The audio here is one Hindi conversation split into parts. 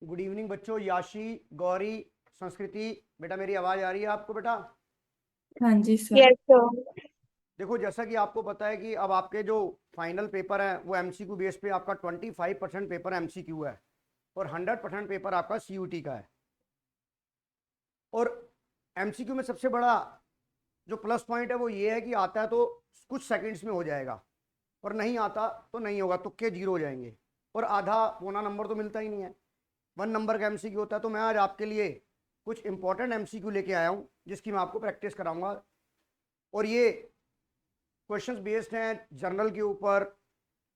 गुड इवनिंग बच्चों। याशी, गौरी, संस्कृति, बेटा मेरी आवाज आ रही है आपको बेटा? हाँ जी सर। Yes sir. देखो, जैसा कि आपको पता है कि अब आपके जो फाइनल पेपर है वो एमसीक्यू बेस पे आपका 25% पेपर एमसीक्यू है और 100% पेपर आपका सीयूटी का है। और एमसीक्यू में सबसे बड़ा जो प्लस पॉइंट है वो ये है कि आता है तो कुछ सेकंड्स में हो जाएगा और नहीं आता तो नहीं होगा, तुक्के जीरो हो जाएंगे और आधा पौना नंबर तो मिलता ही नहीं है। 1 नंबर का एमसीक्यू होता है। तो मैं आज आपके लिए कुछ इंपॉर्टेंट एमसीक्यू लेके आया हूं जिसकी मैं आपको प्रैक्टिस कराऊंगा और ये क्वेश्चंस बेस्ड हैं जर्नल के ऊपर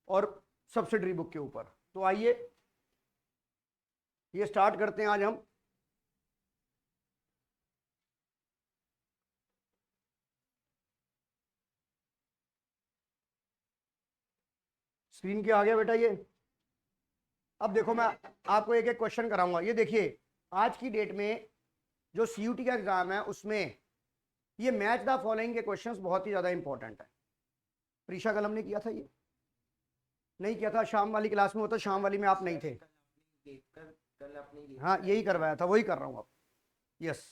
और सब्सिडरी बुक के ऊपर। तो आइए ये स्टार्ट करते हैं आज हम। स्क्रीन के आ गया बेटा ये। अब देखो, मैं आपको एक एक क्वेश्चन कराऊंगा। ये देखिए, आज की डेट में जो सीयूटी का एग्जाम है उसमें ये मैच द फॉलोइंग के क्वेश्चंस बहुत ही ज्यादा इंपॉर्टेंट है। प्रीशा कलम ने किया था, ये नहीं किया था। शाम वाली क्लास में होता, शाम वाली में आप नहीं थे। हाँ, यही करवाया था, वही कर रहा हूं अब। यस।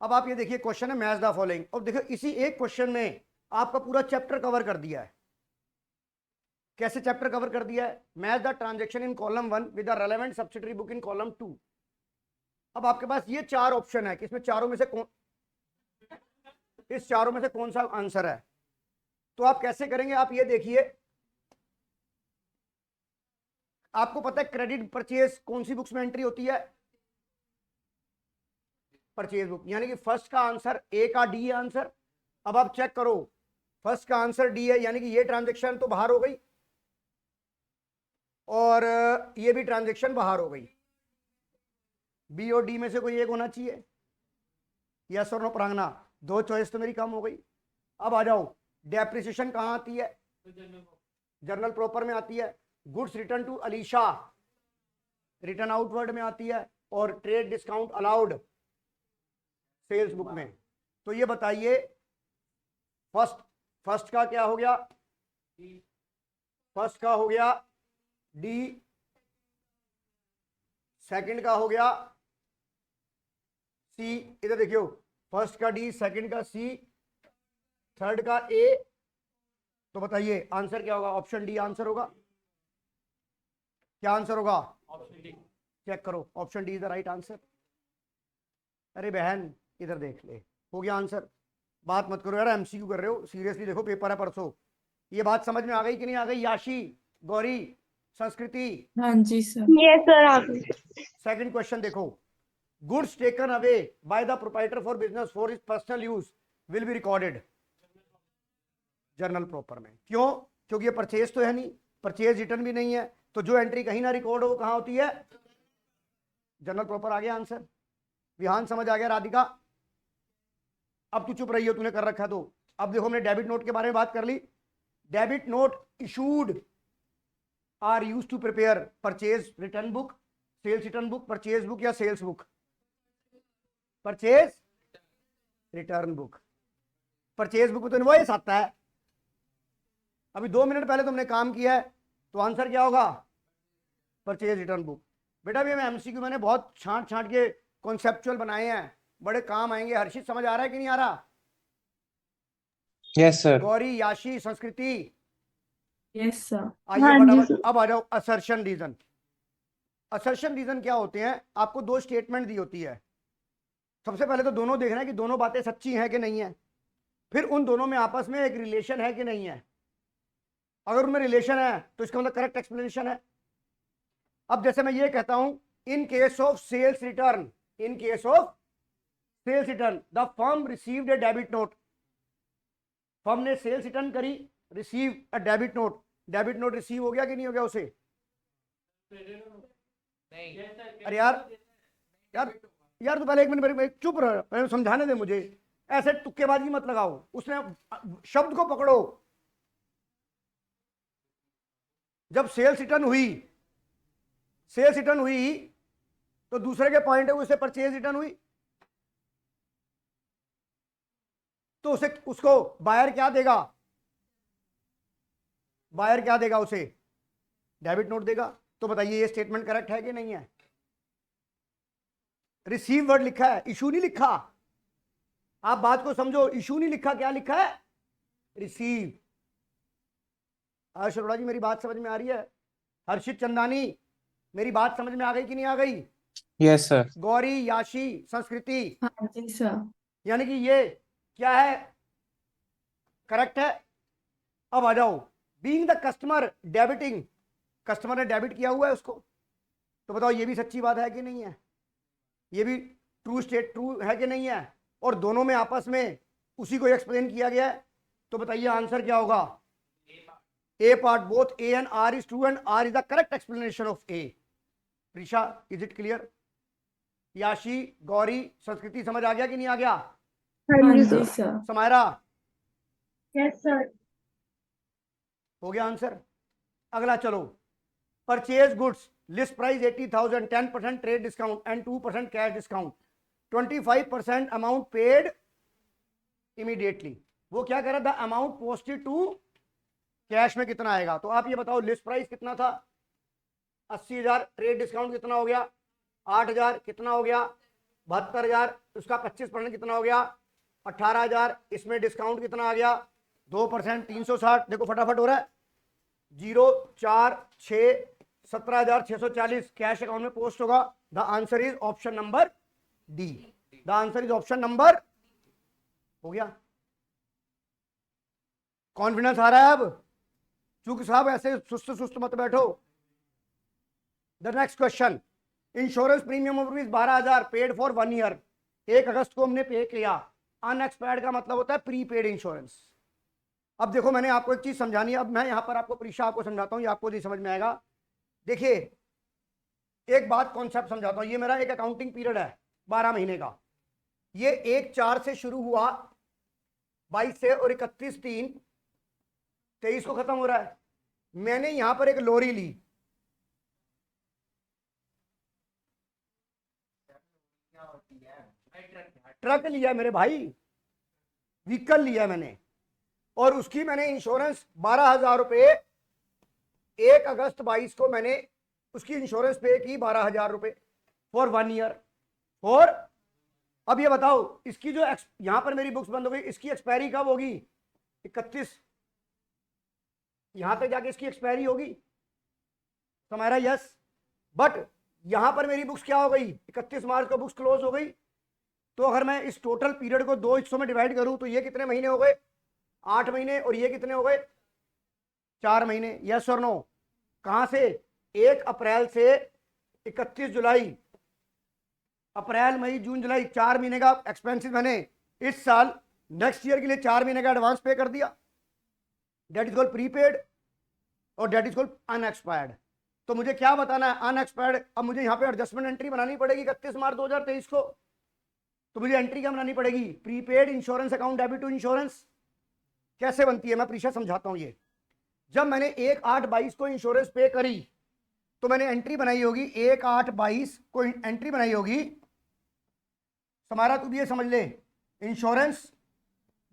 अब आप ये देखिए, क्वेश्चन है मैच द फॉलोइंग और देखो इसी एक क्वेश्चन में आपका पूरा चैप्टर कवर कर दिया है। कैसे चैप्टर कवर कर दिया है? Match the transaction in column 1 with the relevant subsidiary book in column 2। अब आपके पास ये 4 ऑप्शन है कि इसमें चारों में से कौन, इस चारों में से कौन सा आंसर है। तो आप कैसे करेंगे? आप ये देखिए, आपको पता है क्रेडिट परचेज कौन सी बुक्स में एंट्री होती है? Purchase book. यानी कि फर्स्ट का आंसर ए का डी है आंसर। अब आप चेक करो, फर्स्ट का आंसर डी है, यानी कि ये ट्रांजेक्शन तो बाहर हो गई और ये भी ट्रांजेक्शन बाहर हो गई। बी और डी में से कोई एक होना चाहिए। यस और नो प्रांगना, दो चॉइस तो मेरी कम हो गई। अब आ जाओ, डेप्रिसिएशन कहां आती है? जर्नल प्रॉपर में आती है। गुड्स रिटर्न टू अलीशा रिटर्न आउटवर्ड में आती है और trade discount allowed sales book में। तो ये बताइए, फर्स्ट फर्स्ट का क्या हो गया? फर्स्ट का हो गया डी, सेकंड का हो गया सी। इधर देखियो, फर्स्ट का डी, सेकंड का सी, थर्ड का ए। तो बताइए आंसर क्या होगा? ऑप्शन डी आंसर होगा। क्या आंसर होगा? Option D. चेक करो, option D is the right answer. अरे बहन इधर देख ले, हो गया आंसर। बात मत करो यार, एमसीक्यू कर रहे हो। सीरियसली देखो, पेपर है परसों। ये बात समझ में आ गई कि नहीं आ गई? याशी, गौरी, संस्कृति। हाँ जी सर। यस सर आप। सेकंड क्वेश्चन देखो, goods taken away by the proprietor for business for his personal use will be recorded journal proper में। क्यों? क्योंकि ये परचेज तो है नहीं, परचेज रिटर्न भी नहीं है, तो जो एंट्री कहीं ना रिकॉर्ड हो वो कहां होती है? Journal proper. आ गया आंसर। विहान समझ आ गया? राधिका अब तू चुप रही हो, तूने कर रखा है तो। अब देखो, हमने डेबिट नोट के बारे में बात कर ली। Debit note issued are use to prepare purchase return book, sales return book, purchase book या sales book? Purchase return book. Purchase book में तो इनवॉइस आता है। अभी 2 मिनट पहले तुमने काम किया है, तो आंसर क्या होगा? Purchase return book. बेटा भी हमें एमसीक्यू मैंने बहुत छांट छांट के कॉन्सेप्चुअल बनाए हैं, बड़े काम आएंगे। हर्षित समझ आ रहा है कि नहीं आ रहा? Yes sir. गौरी, याशी, संस्कृति, यस सर। आइए हाँ जी फटाफट। सर। अब आ जाओ असर्शन रीजन। असर्शन रीजन क्या होते हैं? आपको दो स्टेटमेंट दी होती है। सबसे पहले तो दोनों देखना है कि दोनों बातें सच्ची हैं कि नहीं है, फिर उन दोनों में आपस में एक रिलेशन है कि नहीं है। अगर उनमें रिलेशन है तो इसका मतलब करेक्ट एक्सप्लेनेशन है। अब जैसे मैं ये कहता हूं, in case of sales return, in case of sales return the firm received a debit note. Firm ने सेल्स रिटर्न करी, receive a debit note. Debit note receive हो गया कि नहीं हो गया उसे? अरे यार, यार यार, तो पहले 1 मिनट मेरे चुप रहो, पहले समझाने दे मुझे। ऐसे तुक्केबाजी मत लगाओ, उसने शब्द को पकड़ो। जब सेल्स रिटर्न हुई, सेल्स रिटर्न हुई तो दूसरे के पॉइंट है उसे परचेज रिटर्न हुई, तो उसे उसको बायर क्या देगा? बायर क्या देगा उसे? डेबिट नोट देगा। तो बताइए ये स्टेटमेंट करेक्ट है कि नहीं है? रिसीव वर्ड लिखा है, इशू नहीं लिखा। आप बात को समझो, इशू नहीं लिखा, क्या लिखा है? रिसीव। अर्श अरोड़ा जी मेरी बात समझ में आ रही है? हर्षित चंदानी मेरी बात समझ में आ गई कि नहीं आ गई? Yes sir. गौरी, याशी, संस्कृति, हाँ जी सर। यानी कि ये क्या है? करेक्ट है। अब आ जाओ, being the customer debiting, customer ने डेबिट किया हुआ है उसको, तो बताओ ये भी सच्ची बात है कि नहीं है? ये भी ट्रू है कि नहीं है? और दोनों में आपस में उसी को एक्सप्लेन किया गया है, तो बताइए आंसर क्या होगा? A part, both A and R is true and R is the correct explanation of A. Preesha, is it clear? Yashi, Gauri, संस्कृति, समझ आ गया कि नहीं आ गया? हाँ जी सर। Samaira, yes sir. हो गया आंसर? अगला चलो, purchase goods, list price 80,000, 10% trade discount and 2% cash discount, 25% amount paid immediately. वो क्या कर रहा था? अमाउंट पोस्टेड टू कैश में कितना आएगा? तो आप ये बताओ, लिस्ट प्राइस कितना था? 80,000, ट्रेड डिस्काउंट कितना हो गया? 8,000, कितना हो गया? 72,000, उसका 25% कितना हो गया? 18,000, इसमें डिस्काउंट कितना आ गया? 2%, 360। देखो फटाफट हो रहा है, 0, 4, 6, 17,640 कैश अकाउंट में पोस्ट होगा। The answer is option number D. The answer is option number, हो गया? कॉन्फिडेंस आ रहा है अब? चूंकि साहब ऐसे सुस्त सुस्त मत बैठो। The next question, insurance premium of rupees 12,000 paid for 1 year. 1 अगस्त को हमने पे किया। अनएक्सपायर्ड का मतलब होता है प्रीपेड इंश्योरेंस। अब देखो, मैंने आपको एक चीज समझानी है, अब मैं यहां पर आपको परीक्षा आपको समझाता हूं, ये आपको नहीं समझ में आएगा। देखिए, एक बात कॉन्सेप्ट समझाता हूं। ये मेरा एक अकाउंटिंग पीरियड है 12 महीने का। ये 1/4 से शुरू हुआ, 22 से, और 31/3/23 को खत्म हो रहा है। मैंने यहां पर एक लॉरी ली, ट्रक लिया मेरे भाई, व्हीकल लिया मैंने, और उसकी मैंने इंश्योरेंस 12,000 रुपये 1 अगस्त 22 को मैंने उसकी इंश्योरेंस पे की 12,000 रुपये फॉर 1 ईयर। और अब ये बताओ, इसकी जो यहां पर मेरी बुक्स बंद हो गई, इसकी एक्सपायरी कब होगी? 31, यहां तक जाके इसकी एक्सपायरी होगी। तुम्हारा यस। बट यहां पर मेरी बुक्स क्या हो गई? 31 मार्च को बुक्स क्लोज हो गई। तो अगर मैं इस टोटल पीरियड को 2 हिस्सों में डिवाइड करूं, तो ये कितने महीने हो गए? 8 महीने। और ये कितने हो गए? 4 महीने। यस और नो? कहां से? 1 अप्रैल से 31 जुलाई, अप्रैल, मई, जून, जुलाई, 4 महीने का एक्सपेंसिस मैंने इस साल नेक्स्ट ईयर के लिए 4 महीने का एडवांस पे कर दिया। डेट इज कॉल्ड प्रीपेड और डेट इज कॉल्ड अनएक्सपायर्ड। तो मुझे क्या बताना है? अनएक्सपायर्ड। अब मुझे यहाँ पे एडजस्टमेंट एंट्री बनानी पड़ेगी 31 मार्च 2023 को। तो मुझे एंट्री क्या बनानी पड़ेगी? Prepaid insurance account debit to insurance. कैसे बनती है मैं प्रीशा समझाता हूं। ये जब मैंने 1/8/22 को इंश्योरेंस पे करी, तो मैंने एंट्री बनाई होगी 1/8/22 को एंट्री बनाई होगी। हमारा तू भी ये समझ ले, इंश्योरेंस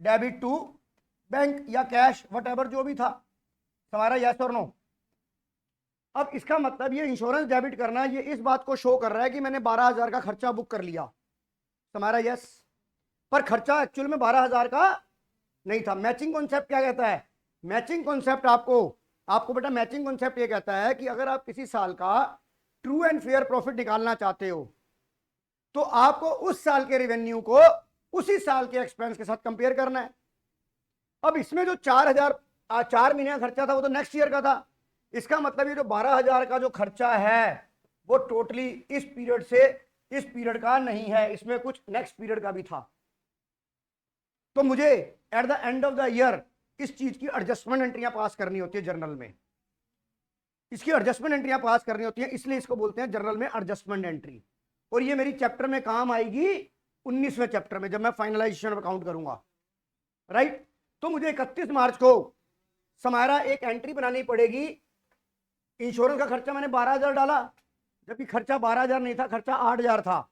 डेबिट टू बैंक या कैश वट एवर जो भी था। हमारा यस और नो? अब इसका मतलब ये इंश्योरेंस डेबिट करना, ये इस बात को शो कर रहा है कि मैंने 12,000 का खर्चा बुक कर लिया। हमारा यस। पर खर्चा एक्चुअल में 12,000 का नहीं था। मैचिंग कॉन्सेप्ट क्या कहता है? मैचिंग कॉन्सेप्ट आपको बेटा मैचिंग कॉन्सेप्ट ये कहता है कि अगर आप किसी साल का ट्रू एंड फेयर प्रॉफिट निकालना चाहते हो, तो आपको उस साल के रेवेन्यू को उसी साल के एक्सपेंस के साथ कंपेयर करना है। अब इसमें जो 4 महीने का खर्चा था, वो तो नेक्स्ट ईयर का था। इसका मतलब ये जो 12,000 का जो खर्चा है, वो टोटली इस पीरियड से इस पीरियड का नहीं है, इसमें कुछ नेक्स्ट पीरियड का भी था। तो मुझे at the end of the year इस चीज की एडजस्टमेंट एंट्रियां पास करनी होती है जर्नल में। इसकी एडजस्टमेंट एंट्रियां पास करनी होती है, इसलिए इसको बोलते हैं जर्नल में एडजस्टमेंट एंट्री। और ये मेरी चैप्टर में काम आएगी 19वें चैप्टर में, जब मैं फाइनलाइजेशन ऑफ अकाउंट करूंगा। राइट? तो मुझे 31 मार्च को समारा एक एंट्री बनानी पड़ेगी। इंश्योरेंस का खर्चा मैंने 12,000 डाला, जबकि खर्चा 12,000 नहीं था, खर्चा 8,000 था।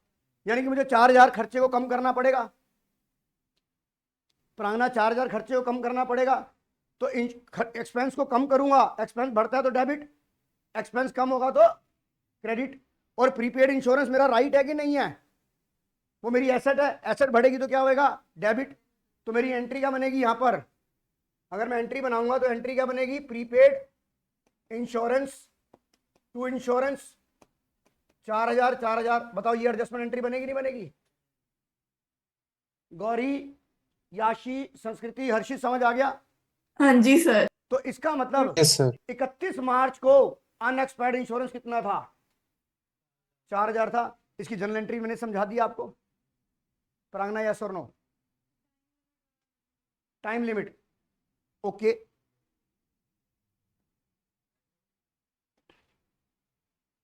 यानी कि मुझे 4,000 खर्चे को कम करना पड़ेगा। प्रांगना 4,000 खर्चे को कम करना पड़ेगा। तो एक्सपेंस को कम करूंगा, एक्सपेंस बढ़ता है तो डेबिट, एक्सपेंस कम होगा तो क्रेडिट। और प्रीपेड इंश्योरेंस मेरा राइट है कि नहीं है? वो मेरी एसेट है, एसेट बढ़ेगी तो क्या होएगा, डेबिट। तो मेरी एंट्री क्या बनेगी यहाँ पर, अगर मैं एंट्री बनाऊंगा तो एंट्री क्या बनेगी, प्रीपेड इंश्योरेंस टू इंश्योरेंस 4000 4000। बताओ ये एडजस्टमेंट एंट्री बनेगी नहीं बनेगी। गौरी, याशी, संस्कृति, हर्षित, समझ आ गया। हाँ जी सर। तो इसका मतलब यस सर। 31 मार्च को अनएक्सपायर्ड इंश्योरेंस कितना था, 4000 था। इसकी जनरल एंट्री मैंने समझा दी आपको। प्रांगना, यस और नो। Time limit okay.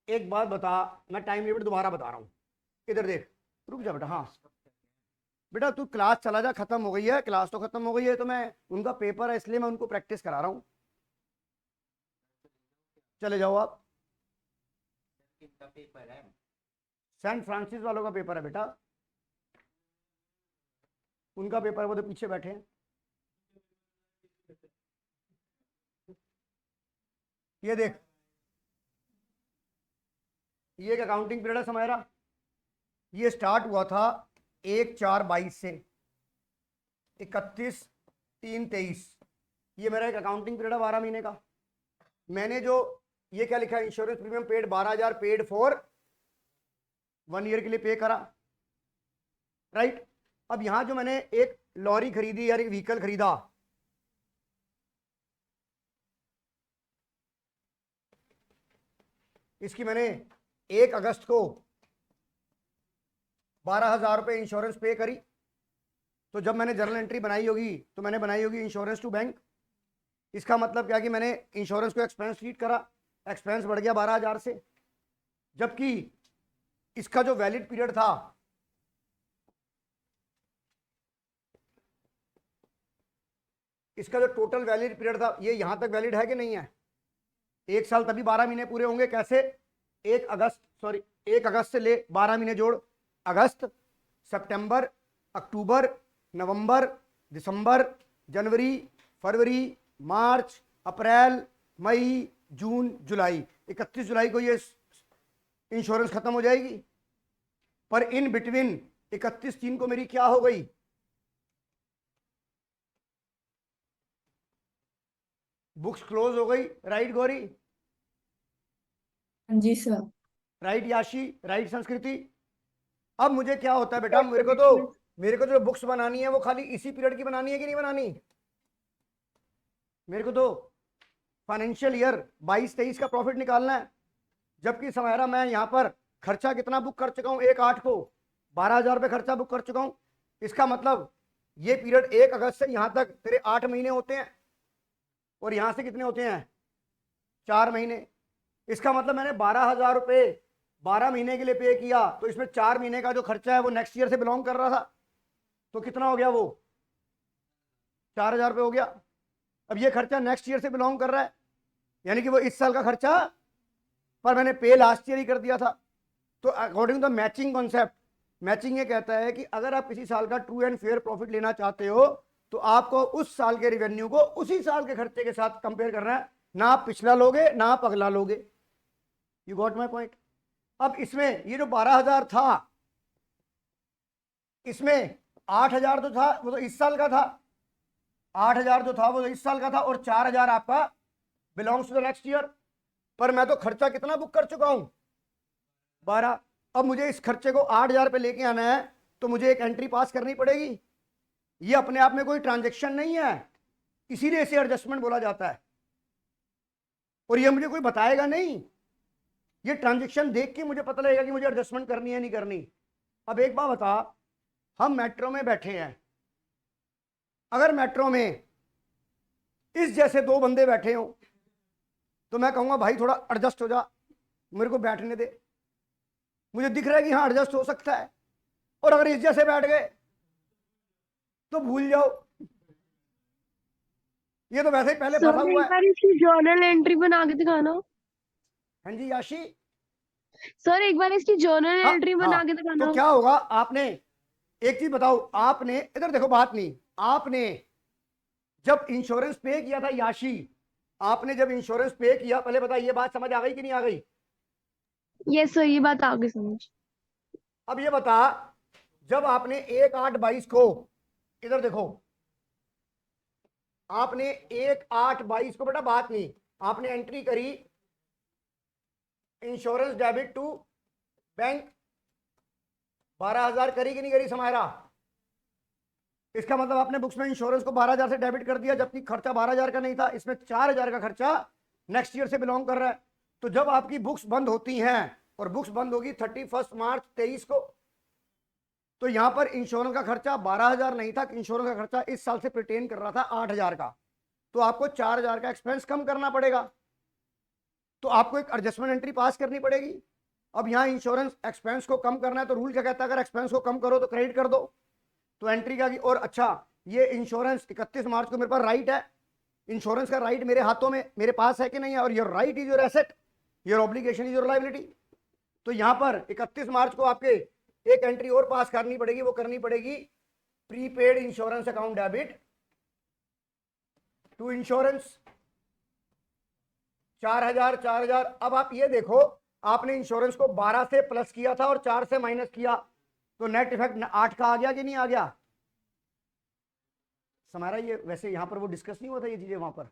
एक बात बता, मैं टाइम लिमिट दोबारा बता रहा हूं, इधर देख, रुक जा बेटा। हाँ बेटा तू क्लास चला जा, खत्म हो गई है क्लास, तो खत्म हो गई है, तो मैं उनका पेपर है इसलिए मैं उनको प्रैक्टिस करा रहा हूं। चले जाओ आप। सेंट फ्रांसिस वालों का पेपर है बेटा, उनका पेपर है, वो तो पीछे बैठे हैं। ये देख, ये एक अकाउंटिंग पीरियड है समायरा, ये स्टार्ट हुआ था 1/4/22 से 31/3/23। ये मेरा एक अकाउंटिंग पीरियड है 12 महीने का। मैंने जो ये क्या लिखा है, insurance premium paid 12,000 paid for 1 year के लिए पे करा, राइट। अब यहां जो मैंने एक लॉरी खरीदी यार, एक व्हीकल खरीदा, इसकी मैंने 1 अगस्त को 12,000 रुपये इंश्योरेंस पे करी। तो जब मैंने जर्नल एंट्री बनाई होगी तो मैंने बनाई होगी इंश्योरेंस टू बैंक। इसका मतलब क्या कि मैंने इंश्योरेंस को एक्सपेंस ट्रीट करा, एक्सपेंस बढ़ गया 12,000 से, जबकि इसका जो वैलिड पीरियड था, इसका जो टोटल वैलिड पीरियड था, ये यहां तक वैलिड है कि नहीं है, 1 साल तभी 12 महीने पूरे होंगे। कैसे, 1 अगस्त से ले 12 महीने जोड़, अगस्त, सितंबर, अक्टूबर, नवंबर, दिसंबर, जनवरी, फरवरी, मार्च, अप्रैल, मई, जून, जुलाई। 31 जुलाई को ये इंश्योरेंस खत्म हो जाएगी। पर इन बिटवीन 31/3 को मेरी क्या हो गई, बुक्स क्लोज हो गई, राइट गौरी, हाँ जी सर। राइट याशी, राइट संस्कृति। अब मुझे क्या होता है बेटा, मेरे को जो बुक्स बनानी है वो खाली इसी पीरियड की बनानी है कि नहीं बनानी, मेरे को तो फाइनेंशियल ईयर 22-23 का प्रॉफिट निकालना है। जबकि समायरा मैं यहाँ पर खर्चा कितना बुक कर चुका हूँ, 1/8 को 12,000 रुपये खर्चा बुक कर चुका हूँ। इसका मतलब ये पीरियड 1 अगस्त से यहाँ तक तेरे 8 महीने होते हैं, और यहाँ से कितने होते हैं, 4 महीने। इसका मतलब मैंने 12,000 रुपये 12 महीने के लिए पे किया, तो इसमें 4 महीने का जो खर्चा है वो नेक्स्ट ईयर से बिलोंग कर रहा था, तो कितना हो गया, वो 4,000 रुपये हो गया। अब ये खर्चा नेक्स्ट ईयर से बिलोंग कर रहा है, यानी कि वो इस साल का खर्चा, पर मैंने पे लास्ट ईयर ही कर दिया था। तो according to the matching concept, matching ये कहता है कि अगर आप किसी साल का ट्रू एंड फेयर प्रॉफिट लेना चाहते हो तो आपको उस साल के रिवेन्यू को उसी साल के खर्चे के साथ कंपेयर करना है, ना आप पिछला लोगे ना आप अगला लोगे। You got my point. अब इसमें ये जो 12,000 था, इसमें 8,000 तो था, वो तो इस साल का था, 8,000 जो था वो तो इस साल का था, और 4,000 आपका belongs to the next year. पर मैं तो खर्चा कितना बुक कर चुका हूं, 12। अब मुझे इस खर्चे को 8,000 पे लेके आना है, तो मुझे एक एंट्री पास करनी पड़ेगी। ये अपने आप में कोई ट्रांजैक्शन नहीं है, इसीलिए इसे एडजस्टमेंट बोला जाता है। और ये मुझे कोई बताएगा नहीं, ये ट्रांजैक्शन देख के मुझे पता लगेगा कि मुझे एडजस्टमेंट करनी है नहीं करनी। अब एक बात बता, हम मेट्रो में बैठे हैं, अगर मेट्रो में इस जैसे 2 बंदे बैठे हो तो मैं कहूंगा भाई थोड़ा एडजस्ट हो जा, मेरे को बैठने दे, मुझे दिख रहा है कि हाँ एडजस्ट हो सकता है। और अगर इस जैसे बैठ गए तो भूल जाओ, ये तो वैसे ही पहले फंसा हुआ है। इसकी जर्नल एंट्री बना के दिखाना। हाँ जी याशी, सर एक बार इसकी जर्नल हाँ, एंट्री बना हाँ, के दिखाना। तो क्या होगा, आपने एक चीज बताओ, आपने इधर देखो, बात नहीं, आपने जब इंश्योरेंस पे किया था याशी, आपने जब इंश्योरेंस पे किया, पहले बता, ये बात समझ आ गई कि नहीं आ गई? यस सर, ये बात आ गई समझ। अब ये बता, जब आपने 1/8/22 को, इधर देखो, आपने 1/8/22 को, बेटा बात नहीं, आपने एंट्री करी इंश्योरेंस डेबिट टू बैंक 12,000 करी कि नहीं करी समायरा? इसका मतलब आपने बुक्स में इंश्योरेंस को 12,000 से डेबिट कर दिया, जबकि खर्चा 12,000 का नहीं था, इसमें 4,000 का खर्चा नेक्स्ट ईयर से बिलोंग कर रहा है। तो जब आपकी बुक्स बंद होती हैं, और बुक्स बंद होगी 31 मार्च 23 को, तो यहां पर इंश्योरेंस का खर्चा 12,000 नहीं था, इंश्योरेंस का खर्चा इस साल से प्रिटेन कर रहा था 8,000 का, तो आपको 4,000 का एक्सपेंस कम करना पड़ेगा, तो आपको एक एडजस्टमेंट एंट्री पास करनी पड़ेगी। अब यहाँ इंश्योरेंस एक्सपेंस को कम करना है, तो रूल क्या कहता है, अगर एक्सपेंस को कम करो तो क्रेडिट कर दो, तो एंट्री क्या की। और अच्छा, ये इंश्योरेंस 31 मार्च को मेरे पास राइट है, इंश्योरेंस का राइट मेरे हाथों में, मेरे पास है कि नहीं है, और your right is your asset, your obligation is your liability. तो यहां पर 31 मार्च को आपके एक एंट्री और पास करनी पड़ेगी, वो करनी पड़ेगी prepaid insurance account debit to insurance 4,000 4,000। अब आप ये देखो, आपने इंश्योरेंस को 12 से प्लस किया था और 4 से माइनस किया, तो नेट इफेक्ट 8 का आ गया कि नहीं आ गया? हमारा ये वैसे यहां पर वो डिस्कस नहीं हुआ था ये चीजें वहां पर?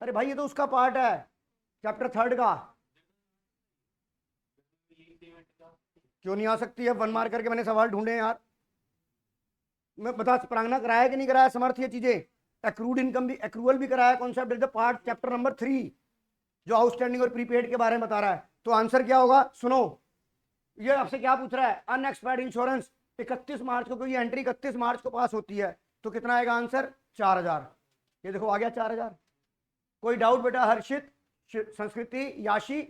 अरे भाई ये तो उसका पार्ट है, चैप्टर 3 का। क्यों नहीं आ सकती है? 1 मार्क करके मैंने सवाल ढूंढे यार, मैं बता, प्रांगना कराया कि नहीं कराया समर्थ ये चीजें? एक्रूड इनकम भी, एक्रूअल भी कराया, concept is the part chapter number 3 जो आउटस्टैंडिंग और प्रीपेड के बारे में बता रहा है। तो आंसर क्या होगा सुनो, ये आपसे क्या पूछ रहा है, अनएक्सपायर्ड इंश्योरेंस 31 मार्च को, क्योंकि एंट्री 31 मार्च को पास होती है, तो कितना आएगा आंसर? 4,000। ये देखो आ गया 4,000। कोई डाउट बेटा? Harshit, Sanskriti, Yashi?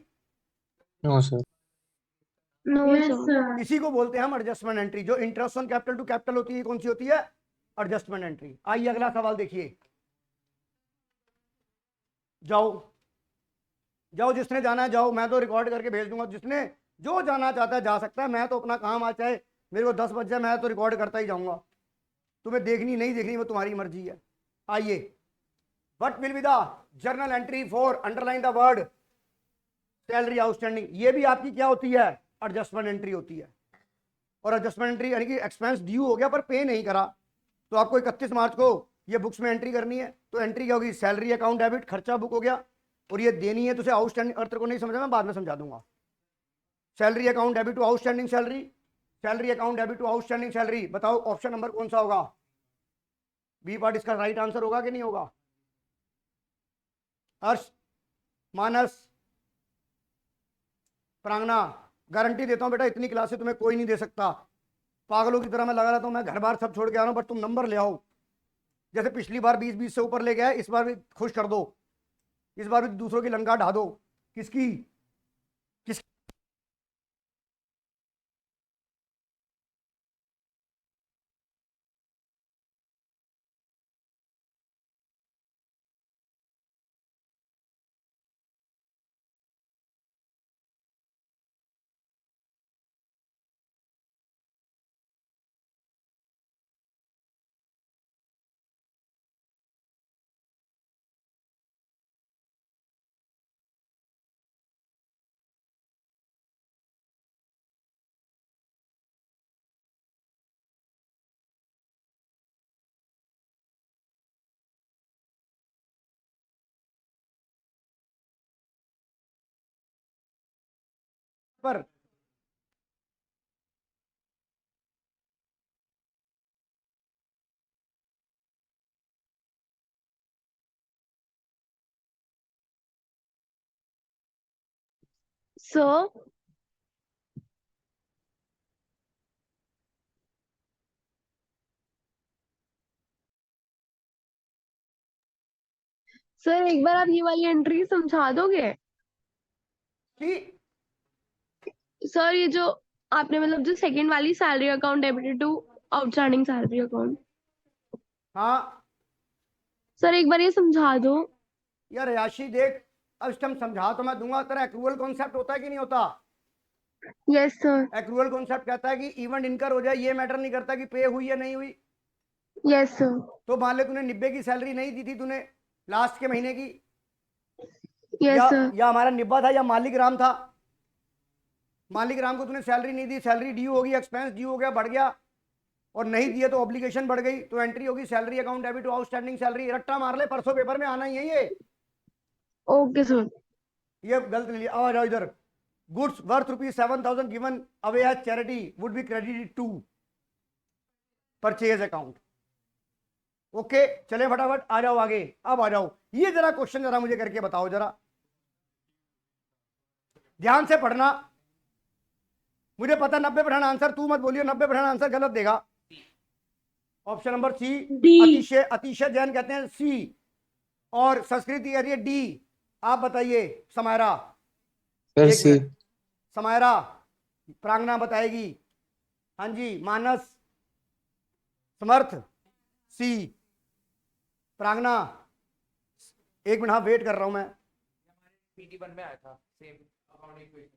No sir. No yes sir. Sir. इसी को बोलते हैं हम एडजस्टमेंट एंट्री। जो interest on capital to capital होती है, कौन सी होती है? Adjustment entry. आइए अगला सवाल देखिए, जाओ जाओ, जिसने जाना है जाओ, मैं तो रिकॉर्ड करके भेज दूंगा, जिसने जो जाना चाहता है जा सकता है, मैं तो अपना काम आज चाहे मेरे को 10 बज जाए, मैं तो रिकॉर्ड करता ही जाऊंगा, तुम्हें देखनी नहीं देखनी वो तुम्हारी मर्जी है। आइए, what will be the journal entry for, underline the word salary outstanding. ये भी आपकी क्या होती है? एडजस्टमेंट एंट्री होती है। और एडजस्टमेंट एंट्री यानी कि एक्सपेंस ड्यू हो गया पर पे नहीं करा, तो आपको 31 मार्च को ये बुक्स में एंट्री करनी है। तो एंट्री क्या होगी? सैलरी अकाउंट डेबिट, खर्चा बुक हो गया, और ये देनी है तुझे आउटस्टैंडिंग। अर्थ को नहीं समझा, मैं बाद में समझा दूंगा। Salary account debit to outstanding salary, salary account debit to outstanding salary. बताओ ऑप्शन नंबर कौन सा होगा? बी पार्ट इसका राइट आंसर होगा कि नहीं होगा? हर्ष, मानस, प्रांगना, गारंटी देता हूं बेटा इतनी क्लास से तुम्हें कोई नहीं दे सकता। पागलों की तरह मैं लगा रहता हूं, मैं घर बार सब छोड़ के आ रहा हूं, बट तुम नंबर ले आओ। जैसे पिछली बार 20-20 से ऊपर ले गए, इस बार भी खुश कर दो, इस बार भी दूसरों की लंका ढा दो। किसकी? पर सो सर एक बार आप ये वाली एंट्री समझा दोगे? कि सर ये जो आपने मतलब जो सेकंड वाली salary account debited to outstanding salary account, हाँ सर एक बार ये समझा दो। यार याशी देख, अब इस टाइम समझा तो मैं दूंगा, तेरा एक्रूअल कॉन्सेप्ट होता है कि नहीं होता? Yes sir. एक्रूअल कॉन्सेप्ट कहता है कि इवेंट इनकर हो जाए, ये मैटर नहीं करता कि पे हुई या नहीं हुई। Yes sir. तो मान ले तूने 90 की सैलरी नहीं दी थी, तूने लास्ट के महीने की, यस सर। या हमारा निब्बा था या मालिक राम था, मालिक राम को तूने सैलरी नहीं दी, सैलरी ड्यू होगी, एक्सपेंस ड्यू हो गया, बढ़ गया, और नहीं दिए तो ऑब्लिगेशन बढ़ गई, तो एंट्री होगी salary account debit to outstanding salary. रट्टा मार ले, परसों पेपर में आना ही है ये। Okay sir. ये गलत नहीं लिया। आ जाओ इधर। Goods worth ₹7,000 given away as charity would be credited to purchase account. Okay, चले फटाफट आ जाओ आगे। अब आ जाओ, ये जरा क्वेश्चन जरा मुझे करके बताओ, जरा ध्यान से पढ़ना। मुझे पता 90% आंसर, तू मत बोलियो 90% आंसर गलत देगा। Option number C, D. Atishay, Atishay Jain कहते हैं सी, और संस्कृति कह रही है डी। आप बताइए समायरा। सर एक सी। मिनट, समायरा, प्रांगना बताएगी। हाँ जी, मानस, समर्थ, सी, प्रांगना। एक मिनट, हाँ वेट कर रहा हूं मैं। PT1 में आया था सेम अकाउंटिंग इक्वेशन।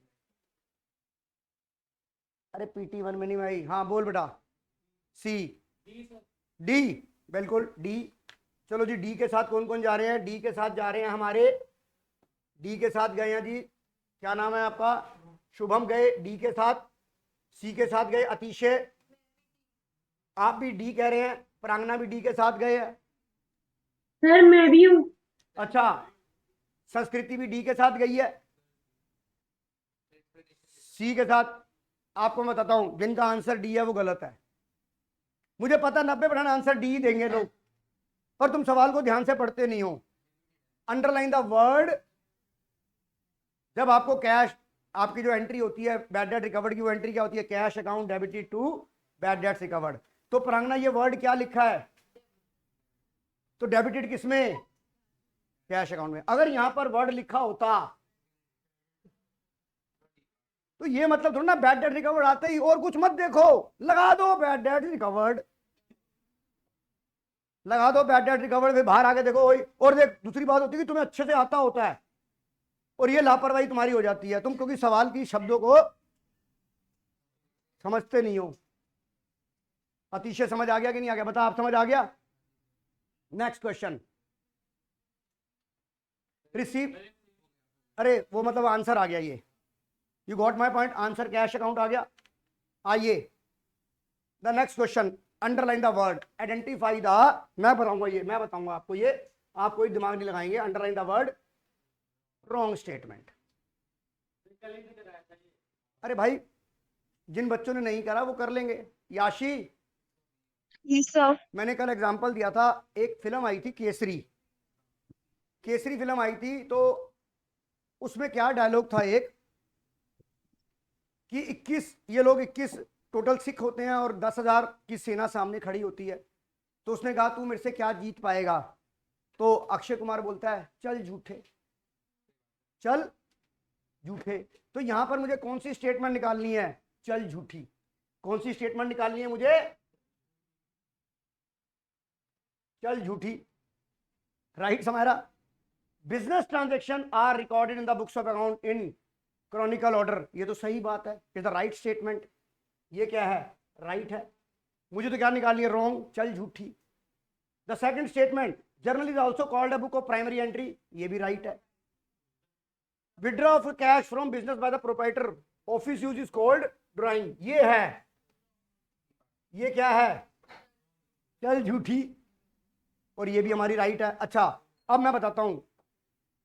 अरे PT1 में नहीं भाई, हाँ बोल बेटा। सी, डी सर। डी, बिल्कुल डी। चलो जी, डी के साथ कौन कौन जा रहे हैं? डी के साथ जा रहे हैं हमारे, डी के साथ गए हैं जी, क्या नाम है आपका? शुभम गए डी के साथ। सी के साथ गए अतिशय, आप भी डी कह रहे हैं। प्रांगना भी डी के साथ गए हैं। सर मैं भी हूँ। अच्छा, संस्कृति भी डी के साथ गई है। सी के साथ आपको मैं बताता हूं, जिनका आंसर डी है वो गलत है। मुझे पता 90% आंसर डी ही देंगे लोग, पर तुम सवाल को ध्यान से पढ़ते नहीं हो। Underline the word. जब आपको कैश, आपकी जो एंट्री होती है बैड डेट रिकवर्ड की, वो एंट्री क्या होती है? Cash account debited to bad debts recovered. तो प्रांगना ये वर्ड क्या लिखा है? तो डेबिटेड किसमें? कैश अकाउंट में। अगर यहां पर वर्ड लिखा होता तो ये मतलब थोड़ा ना बैड डेट रिकवर्ड आते ही और कुछ मत देखो, लगा दो बैड डेट रिकवर्ड, लगा दो बैड डेट रिकवर्ड, फिर बाहर आके देखो वही। और देख, दूसरी बात होती है कि तुम्हें अच्छे से आता होता है और ये लापरवाही तुम्हारी हो जाती है, तुम क्योंकि सवाल की शब्दों को समझते नहीं हो। अतिशय समझ आ गया कि नहीं आ गया? बता, आप समझ आ गया? Next question. रिसीव, अरे वो मतलब आंसर आ गया ये। You got my point, answer cash account आ गया। आइए the next question, underline the word, identify the, मैं बताऊंगा ये, मैं बताऊंगा आपको ये, आप कोई दिमाग नहीं लगाएंगे। Underline the word wrong statement. अरे भाई, जिन बच्चों ने नहीं करा वो कर लेंगे। याशी, यस सर। मैंने कल एग्जांपल दिया था, एक फिल्म आई थी केसरी, केसरी फिल्म आई थी, तो उसमें क्या डायलॉग था एक, कि 21, ये लोग 21 टोटल सिख होते हैं और 10,000 की सेना सामने खड़ी होती है। तो उसने कहा तू मेरे से क्या जीत पाएगा? तो अक्षय कुमार बोलता है चल झूठे, चल झूठे। तो यहां पर मुझे कौन सी स्टेटमेंट निकालनी है? चल झूठी। कौन सी स्टेटमेंट निकालनी है मुझे? चल झूठी। Right Samara. Business transaction are recorded in the books of account in chronicle order. ये तो सही बात है, इज द राइट स्टेटमेंट। ये क्या है? राइट है। मुझे तो क्या निकालनी है? रॉन्ग, चल झूठी। The second statement, journal is also called a book of primary entry, ये भी राइट है। Withdraw of cash from business by the proprietor, office use is called drawing, ये है। ये क्या है? चल झूठी। और ये भी हमारी राइट है। अच्छा, अब मैं बताता हूं,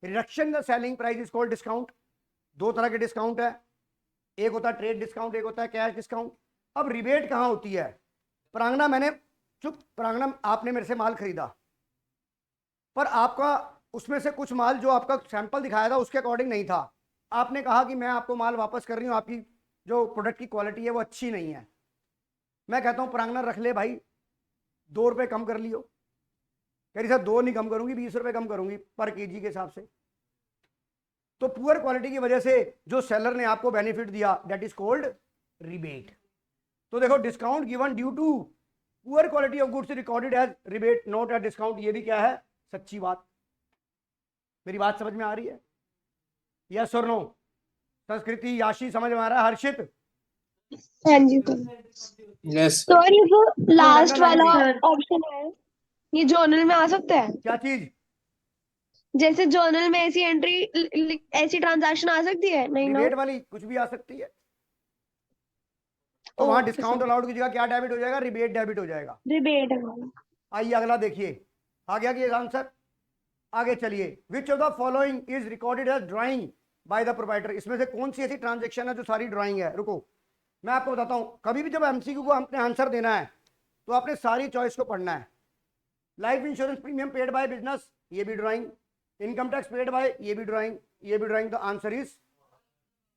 reduction the selling price is called discount. दो तरह के डिस्काउंट है, एक होता है ट्रेड डिस्काउंट, एक होता है कैश डिस्काउंट। अब रिबेट कहां होती है? प्रांगना, मैंने, चुप प्रांगना, आपने मेरे से माल खरीदा, पर आपका उसमें से कुछ माल जो आपका सैंपल दिखाया था उसके अकॉर्डिंग नहीं था। आपने कहा कि मैं आपको माल वापस कर रही हूं, आपकी जो प्रोडक्ट की क्वालिटी है वो अच्छी नहीं है। मैं कहता हूं प्रांगना रख ले भाई, 2 रुपए कम कर लियो। कह रही सर 2 नहीं कम करूंगी, 20 रुपए कम करूंगी पर केजी के हिसाब से। तो पुअर क्वालिटी की वजह से जो सेलर ने आपको बेनिफिट दिया, दैट इज कॉल्ड रिबेट। तो देखो, discount given due to poor quality of goods recorded as rebate not as discount, ये भी क्या है? सच्ची बात। मेरी बात समझ में आ रही है? यस और नो? संस्कृति, याशी समझ में आ रहा है? हर्षित? हाँ जी यस तो ये जो लास्ट underline वाला भी। ऑप्शन है, ये जर्नल में आ सकता है? क्या चीज? जैसे जर्नल में ऐसी एंट्री, ऐसी ट्रांजैक्शन आ सकती है? नहीं ना? रिबेट वाली कुछ भी आ सकती है। तो वहां ओके डिस्काउंट सर, अलाउड की जगह क्या डेबिट हो जाएगा, रिबेट डेबिट हो जाएगा। रिबेट। आइए अगला देखिए, आ गया कि ये आंसर। आगे चलिए, which of the following is recorded as drawing by the provider, इसमें से कौन सी ऐसी ट्रांजेक्शन है जो सारी ड्राइंग है। रुको मैं आपको बताता हूं, कभी भी जब एमसीक्यू को आपने आंसर देना है तो आपने सारी चॉइस को पढ़ना है। Life insurance premium paid by business, ये भी drawing. Income tax paid by, ये भी ड्राइंग, ये भी drawing. The answer is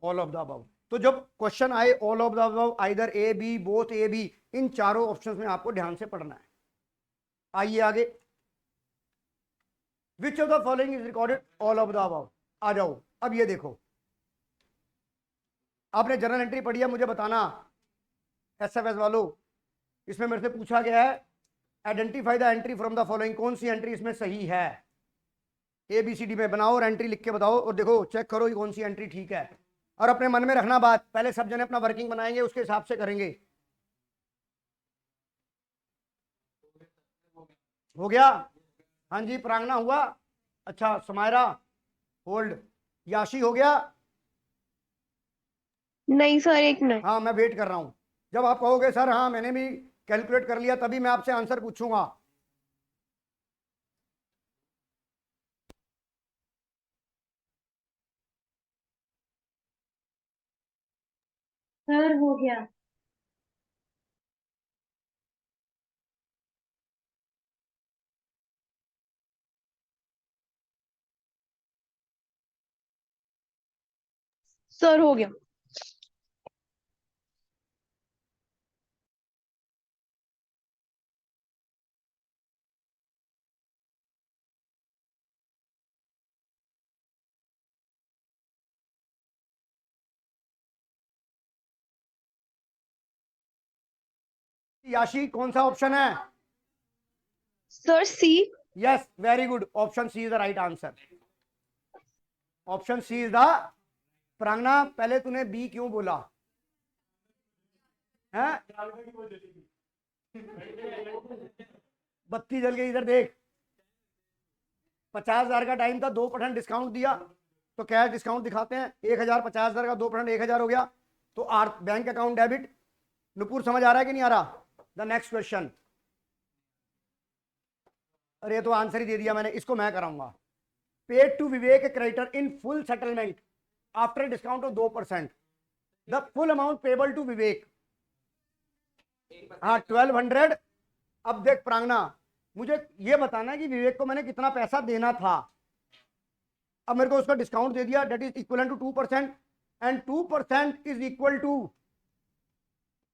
all of the above. तो जब क्वेश्चन आए all of the above, either A B, both A B, इन चारों ऑप्शंस में आपको ध्यान से पढ़ना है। आइए आगे, which of the following is recorded all of the above. आ जाओ, अब ये देखो, आपने जर्नल एंट्री पढ़ी है, मुझे बताना एसएफएस वालों, इसमें मेरे से पूछा गया है identify the entry from the following, कौन सी एंट्री इसमें सही है। ए बी सी डी में बनाओ और एंट्री लिख के बताओ, और देखो चेक करो ये कौन सी एंट्री ठीक है। और अपने मन में रखना बात, पहले सब जने अपना वर्किंग बनाएंगे, उसके हिसाब से करेंगे। हो गया? हाँ जी, प्रांगना हुआ। अच्छा, समायरा होल्ड। याशी हो गया? नहीं सर, एक मिनट। हाँ मैं वेट कर रहा हूं, जब आप कहोगे सर हाँ मैंने भी कैलकुलेट कर लिया, तभी मैं आपसे आंसर पूछूंगा। सर हो गया। सर हो गया। याशी कौन सा ऑप्शन है? Sir C. Yes, very good, option C is the right answer. Option C is the. Prangana पहले तूने बी क्यों बोला है? बत्ती जल गई, इधर देख। 50,000 का टाइम था, 2% डिस्काउंट दिया, तो कैश डिस्काउंट दिखाते हैं 1,000, 50,000 का 2% 1,000 हो गया, तो बैंक अकाउंट डेबिट। नुपुर समझ आ रहा है कि नहीं आ रहा? The next question. अरे ये तो आंसर ही दे दिया मैंने, इसको मैं कराऊंगा। Paid to Vivek creditor in full settlement after discount of 2%, the full amount payable to Vivek. हाँ 1200। अब देख प्रांगना, मुझे ये बताना है कि विवेक को मैंने कितना पैसा देना था। अब मेरे को उसका डिस्काउंट दे दिया, that is equal to 2%, and 2% is equal to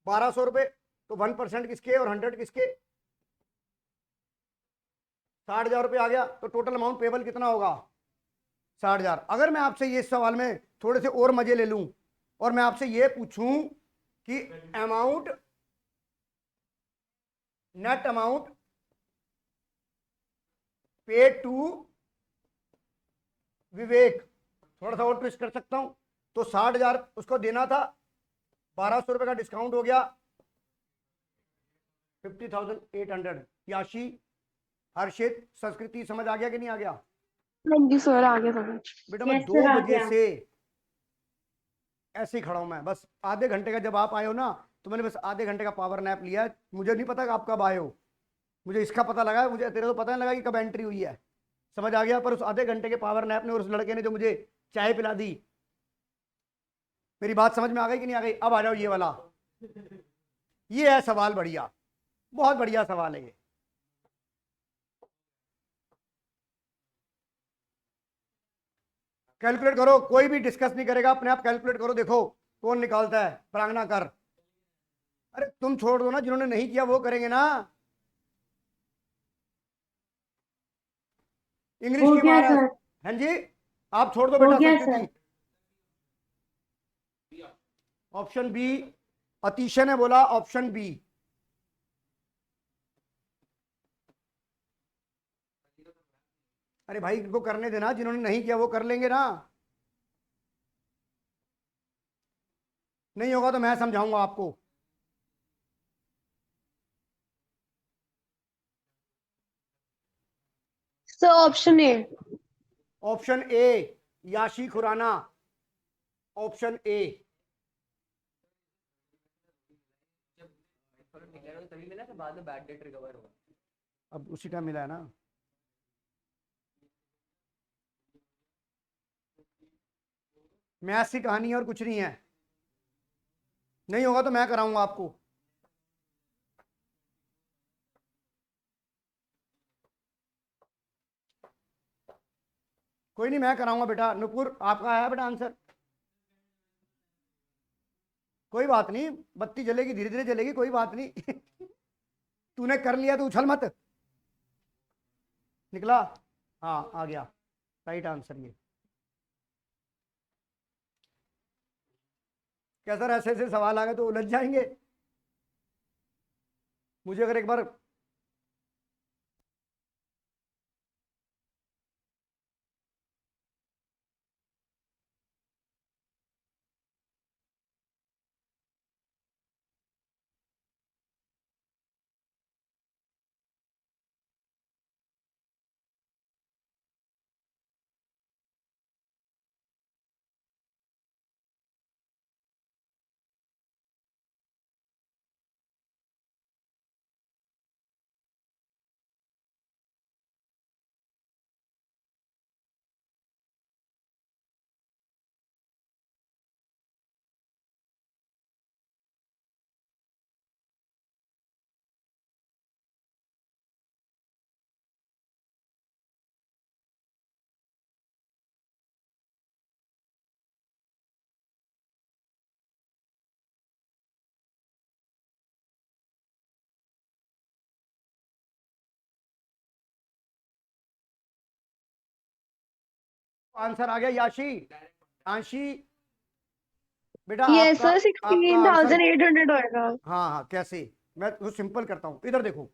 1,200 रुपए। तो 1% किसके और 100 किसके? 60,000 रुपये आ गया, तो टोटल अमाउंट पेबल कितना होगा? 60,000। अगर मैं आपसे ये सवाल में थोड़े से और मजे ले लूं और मैं आपसे ये पूछूं कि amount, net amount paid to Vivek, थोड़ा सा और ट्विस्ट कर सकता हूं, तो 60,000 उसको देना था, 1,200 रुपए का डिस्काउंट हो गया, 50,800। याशी, हर्षित, संस्कृति समझ आ गया कि नहीं आ गया? हाँ जी सर, आगे समझ। बेटा मैं 2 बजे से ऐसे ही खड़ा हूं, मैं बस आधे घंटे का, जब आप आए हो ना तो मैंने बस आधे घंटे का पावर नैप लिया है। मुझे नहीं पता कि आप कब आए हो, मुझे इसका पता लगा है, मुझे तेरे तो पता नहीं लगा कि कब एंट्री हुई है, समझ आ गया? पर उस आधे घंटे के पावर नैप ने और उस लड़के ने जो मुझे चाय पिला दी, मेरी बात समझ में आ गई कि नहीं आ गई? अब आ जाओ ये वाला, ये है सवाल बढ़िया, बहुत बढ़िया सवाल है ये। कैलकुलेट करो, कोई भी डिस्कस नहीं करेगा, अपने आप कैलकुलेट करो, देखो कौन निकालता है। प्रांगना कर। अरे तुम छोड़ दो ना, जिन्होंने नहीं किया वो करेंगे ना। इंग्लिश की महाराज। हाँ जी, आप छोड़ दो बेटा संस्कृति। ऑप्शन बी, अतिशय ने बोला ऑप्शन बी। अरे भाई इनको करने देना, जिन्होंने नहीं किया वो कर लेंगे ना। नहीं होगा तो मैं समझाऊंगा आपको। Sir option A. Option A, याशी खुराना, ऑप्शन ए। और निकला तो तभी मिला था, बाद में बैड डेट रिकवर हुआ। अब उसी टाइम मिला है ना। मैथ्स की कहानी है और कुछ नहीं है। नहीं होगा तो मैं कराऊंगा आपको। कोई नहीं, मैं कराऊंगा बेटा। नुपुर आपका आया बेटा आंसर? कोई बात नहीं, बत्ती जलेगी, धीरे धीरे जलेगी, कोई बात नहीं। तूने कर लिया तो उछल मत। निकला? हाँ आ गया राइट आंसर ये। क्या सर ऐसे ऐसे सवाल आ गए तो उलझ जाएंगे? मुझे अगर एक बार आंसर आ गया याशी, आंशी बेटा यस आपका, सर, आपका sixteen answer. Thousand eight hundred होएगा। हाँ हाँ कैसे? मैं वो सिंपल करता हूँ, इधर देखो,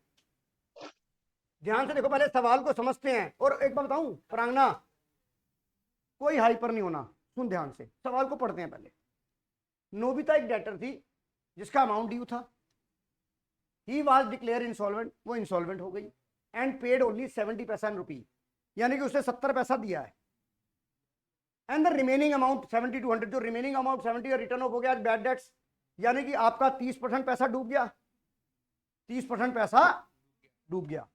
ध्यान से देखो, पहले सवाल को समझते हैं। और एक बात बताऊं प्रांगना, कोई हाइपर नहीं होना, सुन ध्यान से, सवाल को पढ़ते हैं पहले। नोबिता एक डेटर थी जिसका अमाउंट ड्यू था। ही वाज डिक्लेयर इंसॉल्वेंट, वो इंसॉल्वेंट हो गई। एंड पेड ओनली 70% रुपी, यानी कि उसने 70 पैसा दिया है। And the remaining amount 70 to 100, जो रिमेनिंग अमाउंट 70 रिटर्न ऑफ हो गया बैड डेट्स, यानी कि आपका 30% पैसा डूब गया। 30% पैसा डूब गया।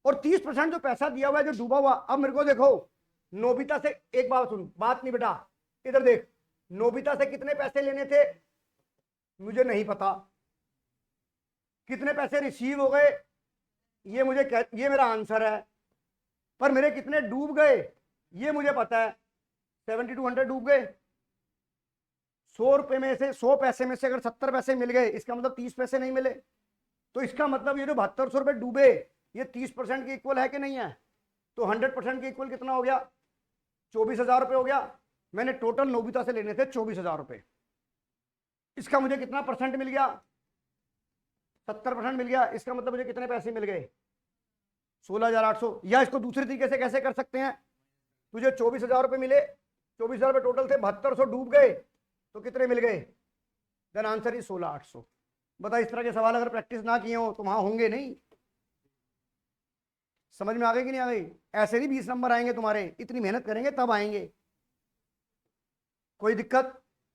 और 30% जो पैसा दिया हुआ है, जो डूबा हुआ, अब मेरे को देखो, नोबिता से एक बात सुन, बात नहीं बेटा, इधर देख, नोबिता से कितने पैसे लेने थे मुझे नहीं पता, कितने पैसे रिसीव हो गए ये मुझे ये मेरा आंसर है, पर मेरे कितने डूब गए ये मुझे पता है। 70 to 100 डूब गए। 100 रुपए में से, 100 पैसे में से अगर 70 पैसे मिल गए, इसका मतलब 30 पैसे नहीं मिले। तो इसका मतलब ये जो 7200 रुपए डूबे, ये 30% के इक्वल है कि नहीं है? तो 100% के इक्वल कितना हो गया? 24,000 रुपए हो गया। मैंने टोटल नोबिता से लेने थे 24,000 रुपए। इसका मुझे कितना परसेंट मिल गया? 70% मिल गया। इसका मतलब मुझे कितने पैसे मिल गए? 16,800। या इसको दूसरे तरीके से कैसे कर सकते हैं, तुझे 24,000 रुपए मिले, 24,000 रुपए टोटल थे, 7200 डूब गए, तो कितने मिल गए? Then answer is 16,800। बता, इस तरह के सवाल अगर प्रैक्टिस ना किए हो तो वहां होंगे नहीं। समझ में आ गई कि नहीं आ गई? ऐसे नहीं 20 नंबर आएंगे तुम्हारे, इतनी मेहनत करेंगे तब आएंगे। कोई दिक्कत?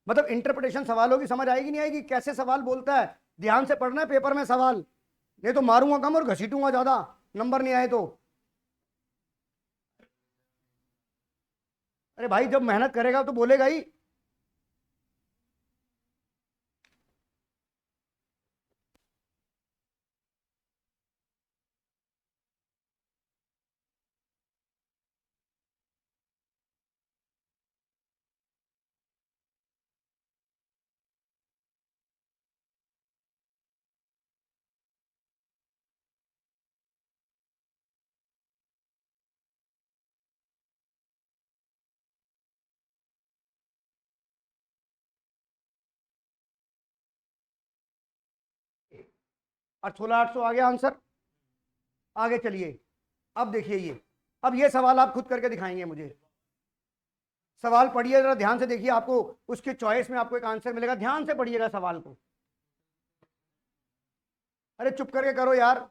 मतलब इंटरप्रिटेशन सवालों की समझ आएगी नहीं आएगी, कैसे सवाल बोलता है, ध्यान से पढ़ना है पेपर में सवाल, नहीं तो मारूंगा कम और घसीटूंगा ज्यादा, नंबर नहीं आए तो। अरे भाई जब मेहनत करेगा तो बोलेगा ही। और 16,800 आ गया आंसर। आगे चलिए, अब देखिए ये, अब ये सवाल आप खुद करके दिखाएंगे मुझे। सवाल पढ़िए जरा ध्यान से, देखिए आपको उसके चॉइस में आपको एक आंसर मिलेगा, ध्यान से पढ़िएगा सवाल को। अरे चुप करके करो यार।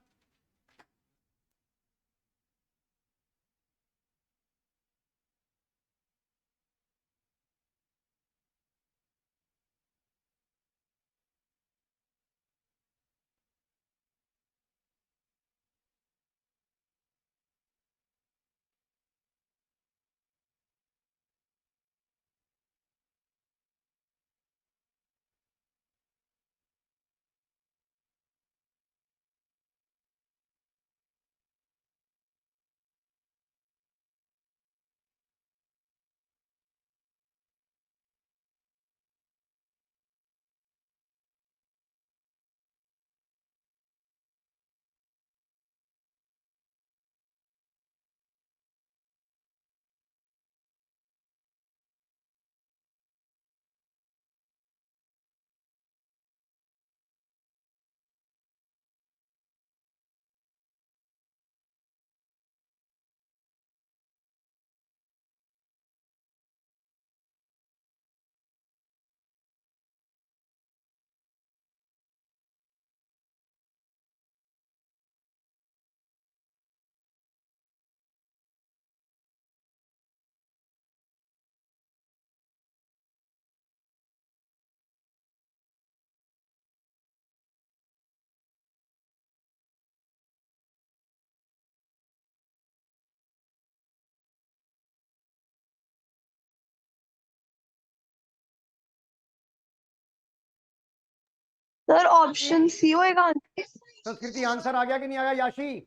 सर ऑप्शन सी होएगा आंसर। संस्कृति आंसर आ गया कि नहीं आया? याशी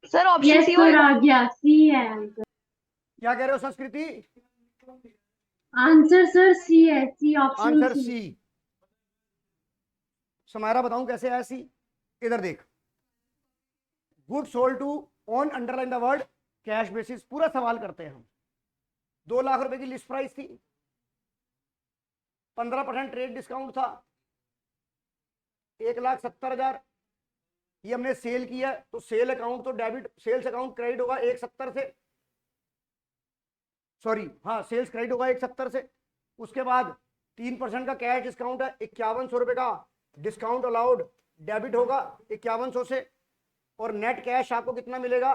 सर ऑप्शन यस सी सर होएगा। आ गया, सी है आंसर। क्या कह रहे हो संस्कृति? आंसर सर सी है, C option answer C. C. समारा बताऊं कैसे है सी? इधर देख, good sold to on underline the word cash basis. पूरा सवाल करते हैं हम। 2 लाख रुपए की लिस्ट प्राइस थी, 15% ट्रेड डिस्काउंट था, 1,70,000 ये हमने सेल किया। तो सेल अकाउंट तो डेबिट, सेल्स अकाउंट क्रेडिट होगा 1,70 से, सॉरी हाँ सेल्स क्रेडिट होगा 1,70 से। उसके बाद 3% का कैश डिस्काउंट है, 5100 रुपए का डिस्काउंट अलाउड डेबिट होगा 5100 से। और नेट कैश आपको कितना मिलेगा?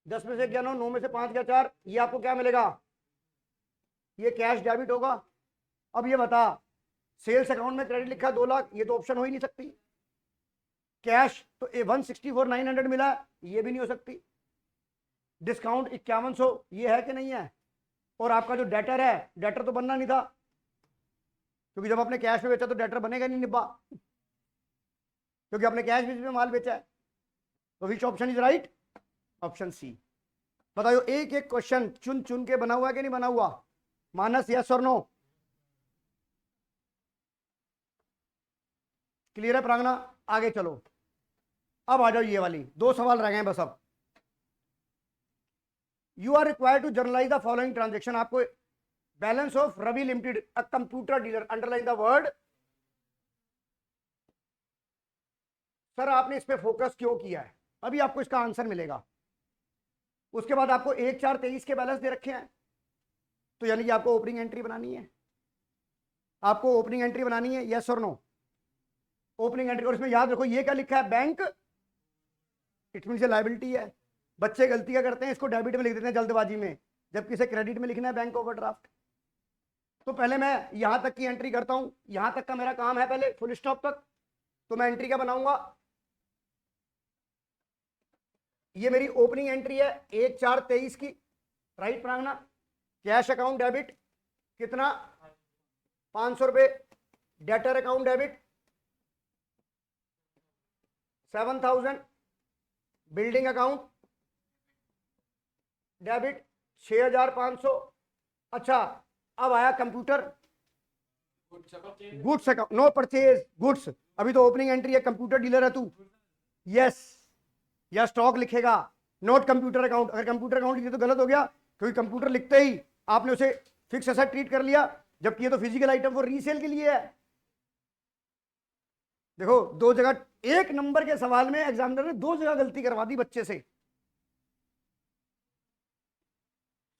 10 में से 11, 9 में से 5 गया 4, ये आपको क्या मिलेगा? ये कैश डेबिट होगा। अब ये बता, सेल्स अकाउंट में क्रेडिट लिखा 2 लाख, ये तो ऑप्शन हो ही नहीं सकती। कैश तो 164,900 मिला, ये भी नहीं हो सकती। डिस्काउंट 5100, ये है कि नहीं है? और आपका जो डेटर है, डेटर तो बनना नहीं था, क्योंकि जब आपने कैश में बेचा तो डेटर बनेगा नहीं निब्बा, क्योंकि आपने कैश बेसिस में माल बेचा है। तो which option is right? Option C. बताओ, एक एक क्वेश्चन चुन चुन के बना हुआ है कि नहीं बना हुआ? मानस, यस और नो? क्लियर है प्रांगना? आगे चलो, अब आ जाओ ये वाली 2 सवाल रह गए हैं बस। अब you are required to journalise the following transaction. आपको balance of Ravi limited a computer dealer, underline the word. Sir आपने इस पे फोकस क्यों किया है? अभी आपको इसका आंसर मिलेगा। उसके बाद आपको 1/4/23 के बैलेंस दे रखे हैं, तो यानी कि आपको ओपनिंग एंट्री बनानी है। आपको ओपनिंग एंट्री बनानी है, यस और नो? Opening entry. और इसमें याद रखो ये क्या लिखा है? बैंक, इट मीन लायबिलिटी है। बच्चे गलती क्या करते हैं, इसको डेबिट में लिख देते हैं जल्दबाजी में, जबकि इसे क्रेडिट में लिखना है, बैंक ओवरड्राफ्ट। तो पहले मैं यहां तक की एंट्री करता हूं, यहां तक का मेरा काम है पहले, फुल स्टॉप तक। तो मैं एंट्री क्या बनाऊंगा? ये मेरी ओपनिंग एंट्री है 1/4/23 की, right Prangana? Cash account debit कितना? 500 रुपए। Debtor account debit 7,000। Building account debit 6,500। अच्छा, अब आया computer goods account, no purchase goods. अभी तो ओपनिंग एंट्री है, कंप्यूटर डीलर है तू, यस या स्टॉक लिखेगा, नोट कंप्यूटर अकाउंट। अगर कंप्यूटर अकाउंट लिखे तो गलत हो गया, क्योंकि कंप्यूटर लिखते ही आपने उसे फिक्स एसेट ट्रीट कर लिया, जबकि ये तो फिजिकल आइटम वो रीसेल के लिए है। देखो 2 जगह, 1 नंबर के सवाल में एग्जामिनर ने 2 जगह गलती करवा दी बच्चे से।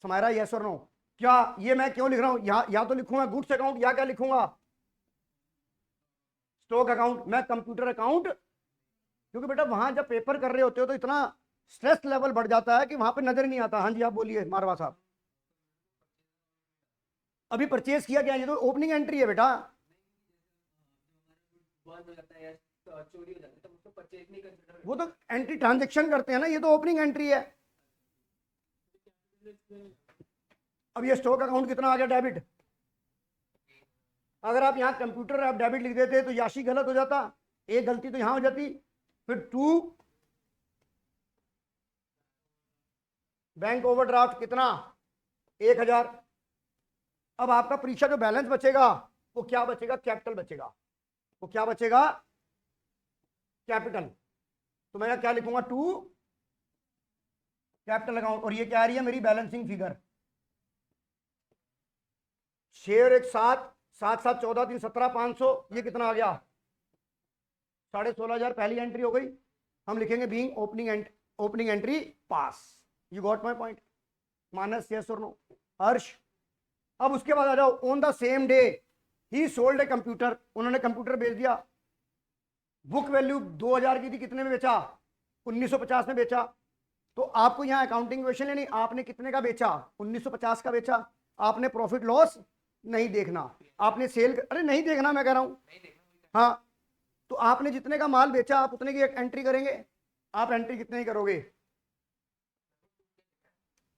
समारा, यस और नो? क्या ये मैं क्यों लिख रहा हूं? या तो लिखूंगा गुड्स अकाउंट, या क्या लिखूंगा? Stock account. मैं कंप्यूटर अकाउंट, क्योंकि बेटा वहां जब पेपर कर रहे होते हो तो इतना स्ट्रेस लेवल बढ़ जाता है कि वहां पे नजर नहीं आता। हाँ जी, आप बोलिए मारवा साहब। अभी परचेज किया क्या? ये तो ओपनिंग एंट्री है बेटा। चोरी हो जाती है तो उसको परचेज नहीं कंसीडर। वो तो एंट्री ट्रांजेक्शन करते हैं ना, ये तो ओपनिंग एंट्री है। अब ये स्टॉक अकाउंट कितना आ गया डेबिट? अगर आप यहाँ कंप्यूटर आप डेबिट लिख देते तो याशी गलत हो जाता, एक गलती तो यहाँ हो जाती। फिर 2 बैंक ओवरड्राफ्ट कितना? 1,000। अब आपका परीक्षा जो बैलेंस बचेगा वो क्या बचेगा? कैपिटल बचेगा। वो क्या बचेगा? कैपिटल। तो मैं क्या लिखूंगा? 2 कैपिटल अकाउंट। और ये क्या आ रही है मेरी बैलेंसिंग फिगर? शेयर एक 7, 7 7 14 3 17 500, ये कितना आ गया? 16,500। पहली एंट्री हो गई। हम लिखेंगे being opening entry pass. You got my point? Manas, yes और नो? हर्ष, अब उसके बाद आ जाओ, on the same day he sold a computer. उन्होंने कंप्यूटर बेच दिया। बुक वैल्यू 2,000 की थी, कितने में बेचा? 1950 में बेचा। तो आपको यहाँ अकाउंटिंग क्वेश्चन है नहीं, आपने कितने का बेचा? 1950 का बेचा। आपने प्रॉफिट लॉस नहीं देखना, आपने सेल, अरे नहीं देखना मैं कह रहा हूं। हाँ, तो आपने जितने का माल बेचा आप उतने की एंट्री करेंगे। आप एंट्री कितने की करोगे?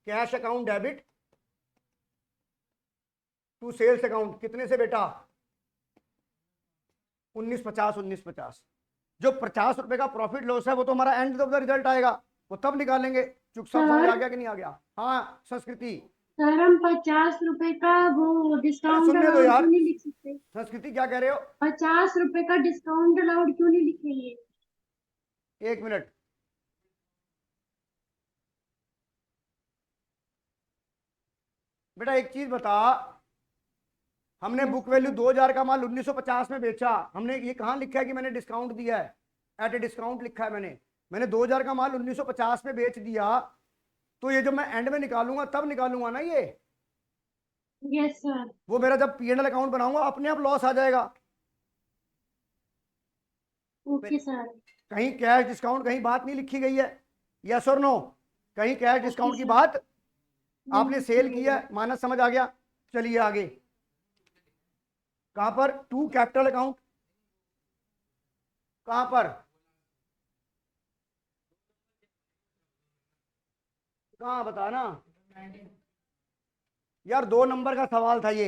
Cash account debit to sales account, कितने से बेटा? 1950 1950। जो 50 रुपए का प्रॉफिट लॉस है वो तो हमारा एंड ऑफ द रिजल्ट आएगा, वो तब निकालेंगे। चुप साफ समझ आ गया कि नहीं आ गया? हाँ संस्कृति, सर हम 50 रुपए का वो डिस्काउंट सुनने दो अलाउड यार। क्यों नहीं लिख सकते? संस्कृति क्या कह रहे हो? 50 रुपए का डिस्काउंट अलाउड क्यों नहीं लिखेंगे? 1 मिनट, बेटा एक चीज बता, हमने बुक वैल्यू 2000 का माल 1950 में बेचा, हमने ये कहाँ लिखा है कि मैंने डिस्काउंट दिया है? एट ए डिस्काउंट लिखा है मैंने 2000 का माल 1950 में बेच दिया, तो ये जब मैं एंड में निकालूंगा तब निकालूंगा ना ये। Yes sir. वो मेरा जब P&L अकाउंट बनाऊंगा अपने आप लॉस आ जाएगा। Okay sir. कहीं कैश डिस्काउंट कहीं बात नहीं लिखी गई है, यस और नो? कहीं कैश डिस्काउंट की सर। बात? आपने सेल किया, मानस समझ आ गया। चलिए आगे, कहां पर? टू कैपिटल अकाउंट, कहां पर? कहां बताना यार, 2 नंबर का सवाल था ये।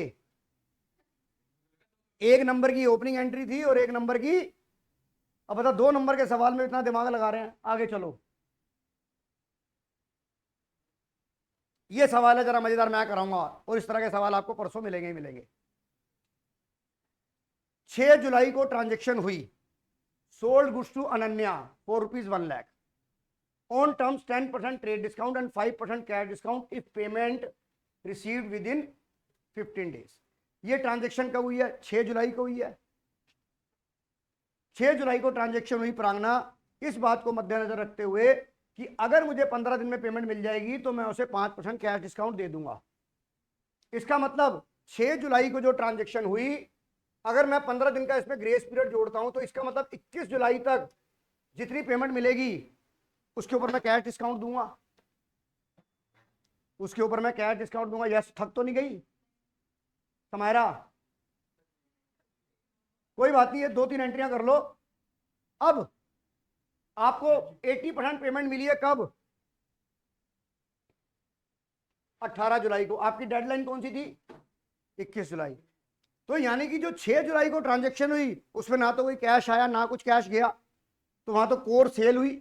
1 नंबर की ओपनिंग एंट्री थी और 1 नंबर की, अब बता 2 नंबर के सवाल में इतना दिमाग लगा रहे हैं। आगे चलो, ये सवाल है जरा मजेदार, मैं कराऊंगा और इस तरह के सवाल आपको परसों मिलेंगे ही मिलेंगे। 6 जुलाई को ट्रांजैक्शन हुई, sold goods to Ananya for ₹1 lakh on terms 10% trade discount and 5% cash discount if payment received within 15 days. ये ट्रांजैक्शन कब हुई है? 6 जुलाई को हुई है। 6 जुलाई को ट्रांजैक्शन हुई प्रांगना, इस बात को मद्देनजर रखते हुए कि अगर मुझे 15 दिन में पेमेंट मिल जाएगी तो मैं उसे 5% कैश डिस्काउंट दे दूंगा। इसका मतलब 6 जुलाई को जो ट्रांजैक्शन हुई, अगर मैं 15 दिन का इसमें ग्रेस पीरियड जोड़ता हूं तो इसका मतलब 21 जुलाई तक जितनी पेमेंट मिलेगी उसके ऊपर मैं कैश डिस्काउंट दूंगा, उसके ऊपर मैं कैश डिस्काउंट दूंगा। यस, थक तो नहीं गई समायरा? कोई बात नहीं है, 2-3 एंट्रियां कर लो। अब आपको 80% पेमेंट मिली है कब? 18 जुलाई को। आपकी डेडलाइन कौन सी थी? 21 जुलाई। तो यानी कि जो 6 जुलाई को ट्रांजैक्शन हुई उसमें ना तो कोई कैश आया ना कुछ कैश गया, तो वहां तो कोर सेल हुई,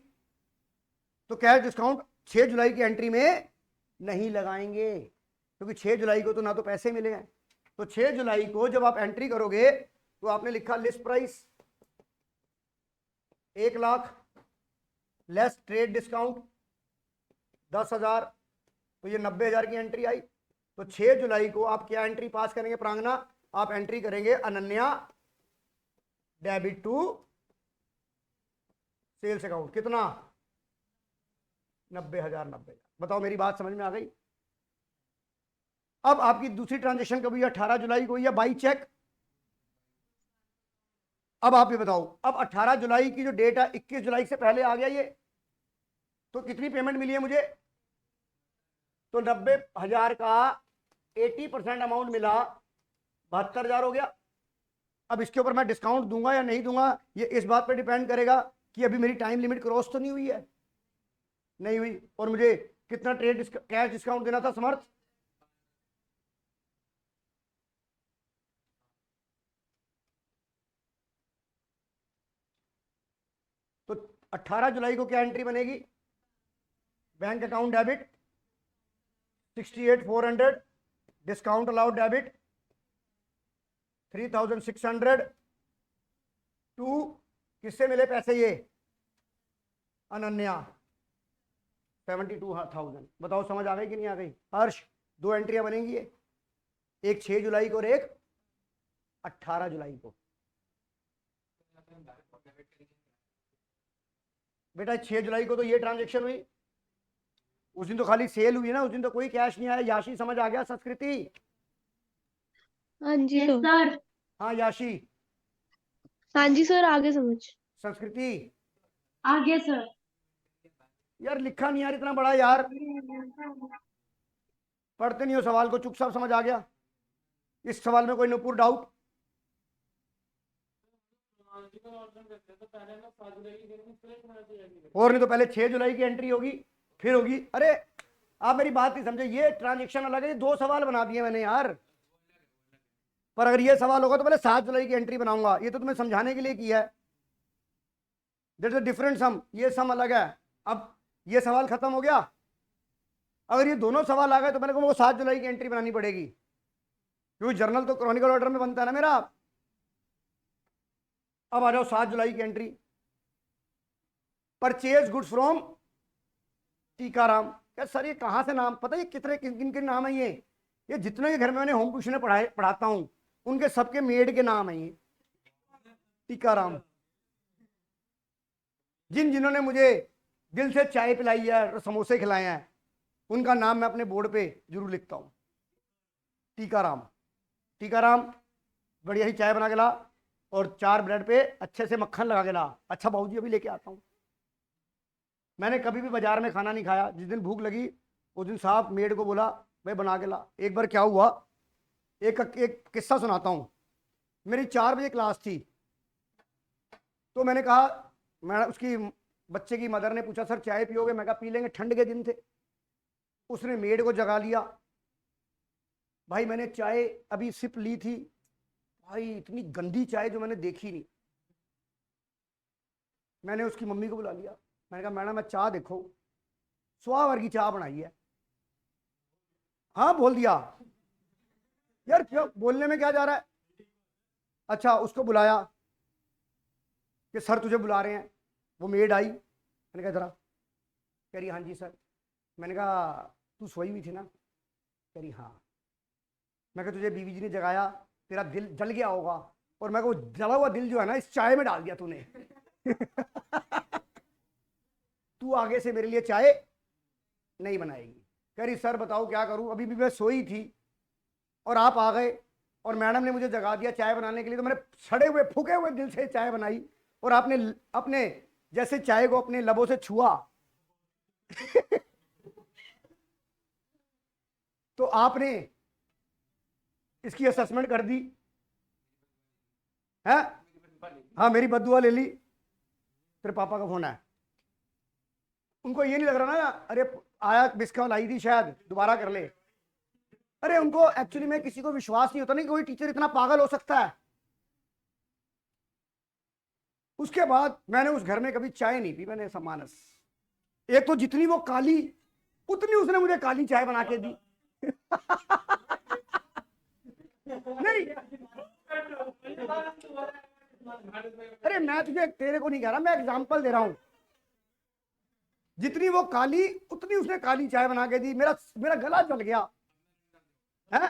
तो कैश डिस्काउंट 6 जुलाई की एंट्री में नहीं लगाएंगे, क्योंकि 6 जुलाई को तो ना तो पैसे मिले हैं। तो 6 जुलाई को जब आप एंट्री करोगे तो आपने लिखा list price 1 lakh less trade discount 10,000, तो ये 90,000 की एंट्री आई। तो 6 जुलाई को आप क्या एंट्री पास करेंगे प्रांगना? आप एंट्री करेंगे Ananya debit to sales account, कितना? 90,000 90,000। बताओ मेरी बात समझ में आ गई? अब आपकी दूसरी ट्रांजेक्शन कब हुई? 18 जुलाई को हुई है, बाई चेक। अब आप ये बताओ, अब 18 जुलाई की जो डेट है 21 जुलाई से पहले आ गया ये, तो कितनी पेमेंट मिली है मुझे? तो 90,000 का 80% अमाउंट मिला, 72,000 हो गया। अब इसके ऊपर मैं डिस्काउंट दूंगा या नहीं दूंगा, ये इस बात पर डिपेंड करेगा कि अभी मेरी टाइम लिमिट क्रॉस तो नहीं हुई है, नहीं हुई, और मुझे कितना ट्रेड कैश डिस्काउंट देना था समर्थ? तो 18 जुलाई को क्या एंट्री बनेगी? Bank account debit 68,400, discount allowed debit 3,600 to किससे मिले पैसे? ये अनन्या 72,000। बताओ समझ आ गई कि नहीं आ गई? हर्ष, 2 एंट्रियां बनेंगी ये, एक 6 जुलाई को और एक 18 जुलाई को। बेटा 6 जुलाई को तो ये ट्रांजैक्शन हुई, उस दिन तो खाली सेल हुई ना, उस दिन तो कोई कैश नहीं आया। याशी समझ आ गया? संस्कृति? हाँ जी यस सर। सर। हाँ याशी, हाँ जी सर, आगे समझ। संस्कृति? आगे सर। यार लिखा नहीं यार इतना बड़ा, यार पढ़ते नहीं हो सवाल को, चुपचाप समझ आ गया? इस सवाल में कोई नुपुर डाउट? और नहीं तो पहले 6 जुलाई की एंट्री होगी फिर होगी। अरे आप मेरी बात नहीं समझे, ये ट्रांजेक्शन अलग है, 2 सवाल बना दिए मैंने यार। पर अगर ये सवाल होगा तो पहले 7 जुलाई की एंट्री बनाऊंगा, ये तो तुम्हें समझाने के लिए किया है। दैट इज डिफरेंट सम, ये सम अलग है। अब ये सवाल खत्म हो गया। अगर ये दोनों सवाल आ गए तो मेरे को वो 7 जुलाई की एंट्री बनानी पड़ेगी, क्योंकि जर्नल तो क्रॉनिकल ऑर्डर में बनता है ना मेरा। अब आ जाओ 7 जुलाई की entry, purchase goods from Tikaram. क्या सर ये कहाँ से नाम, पता है ये कितने किन किन नाम है? ये जितने के घर में मैंने होम ट्यूशन में पढ़ाता हूं उनके सबके मेड के नाम है ये टीकाराम। जिन्होंने मुझे दिल से चाय पिलाई है और समोसे खिलाए हैं उनका नाम मैं अपने बोर्ड पे जरूर लिखता हूं, टीकाराम। टीकाराम बढ़िया ही चाय बना के ला और 4 ब्रेड पे अच्छे से मक्खन लगा के ला। अच्छा बाबूजी अभी लेके आता हूँ। मैंने कभी भी बाजार में खाना नहीं खाया, जिस दिन भूख लगी उस दिन साहब मेड को बोला भाई बना के ला। एक बार क्या हुआ, एक किस्सा सुनाता हूँ। मेरी 4 बजे क्लास थी, तो मैंने कहा, मैं उसकी बच्चे की मदर ने पूछा सर चाय पियोगे? मैं कहा पी लेंगे, ठंड के दिन थे। उसने मेड को जगा लिया। भाई मैंने चाय अभी सिप ली थी, भाई इतनी गंदी चाय जो मैंने देखी नहीं। मैंने उसकी मम्मी को बुला लिया, मैंने कहा मैडम मैं चाय देखो, स्वावर की चाय बनाई है। हाँ बोल दिया यार, क्यों बोलने में क्या जा रहा है। अच्छा उसको बुलाया कि सर तुझे बुला रहे हैं। वो मेड आई, मैंने कहा जरा, कह रही हाँ जी सर। मैंने कहा तू सोई हुई थी ना? कह रही हाँ। मैं कहा तुझे बीवी जी ने जगाया, तेरा दिल जल गया होगा, और मैं को जला हुआ दिल जो है ना इस चाय में डाल दिया तूने। तू आगे से मेरे लिए चाय नहीं बनाएगी। कह रही सर बताओ क्या करूं, अभी भी मैं सोई थी और आप आ गए और मैडम ने मुझे जगा दिया चाय बनाने के लिए, तो मैंने सड़े हुए फूके हुए दिल से चाय बनाई और आपने अपने जैसे चाय को अपने लबों से छुआ। तो आपने इसकी असेसमेंट कर दी है? हाँ मेरी बद्दुआ ले ली। तेरे पापा का फोन है, उनको ये नहीं लग रहा ना अरे आया बिस्कॉल आई थी शायद दोबारा कर ले। अरे उनको एक्चुअली में किसी को विश्वास नहीं होता ना कि कोई टीचर इतना पागल हो सकता है। उसके बाद मैंने उस घर में कभी चाय नहीं पी मैंने समानस। एक तो जितनी वो काली उतनी उसने मुझे काली चाय बना के दी। नहीं अरे मैं तुझे तेरे को नहीं कह रहा, मैं एग्जांपल दे रहा हूं। जितनी वो काली उतनी उसने काली चाय बना के दी। मेरा गला जल गया है।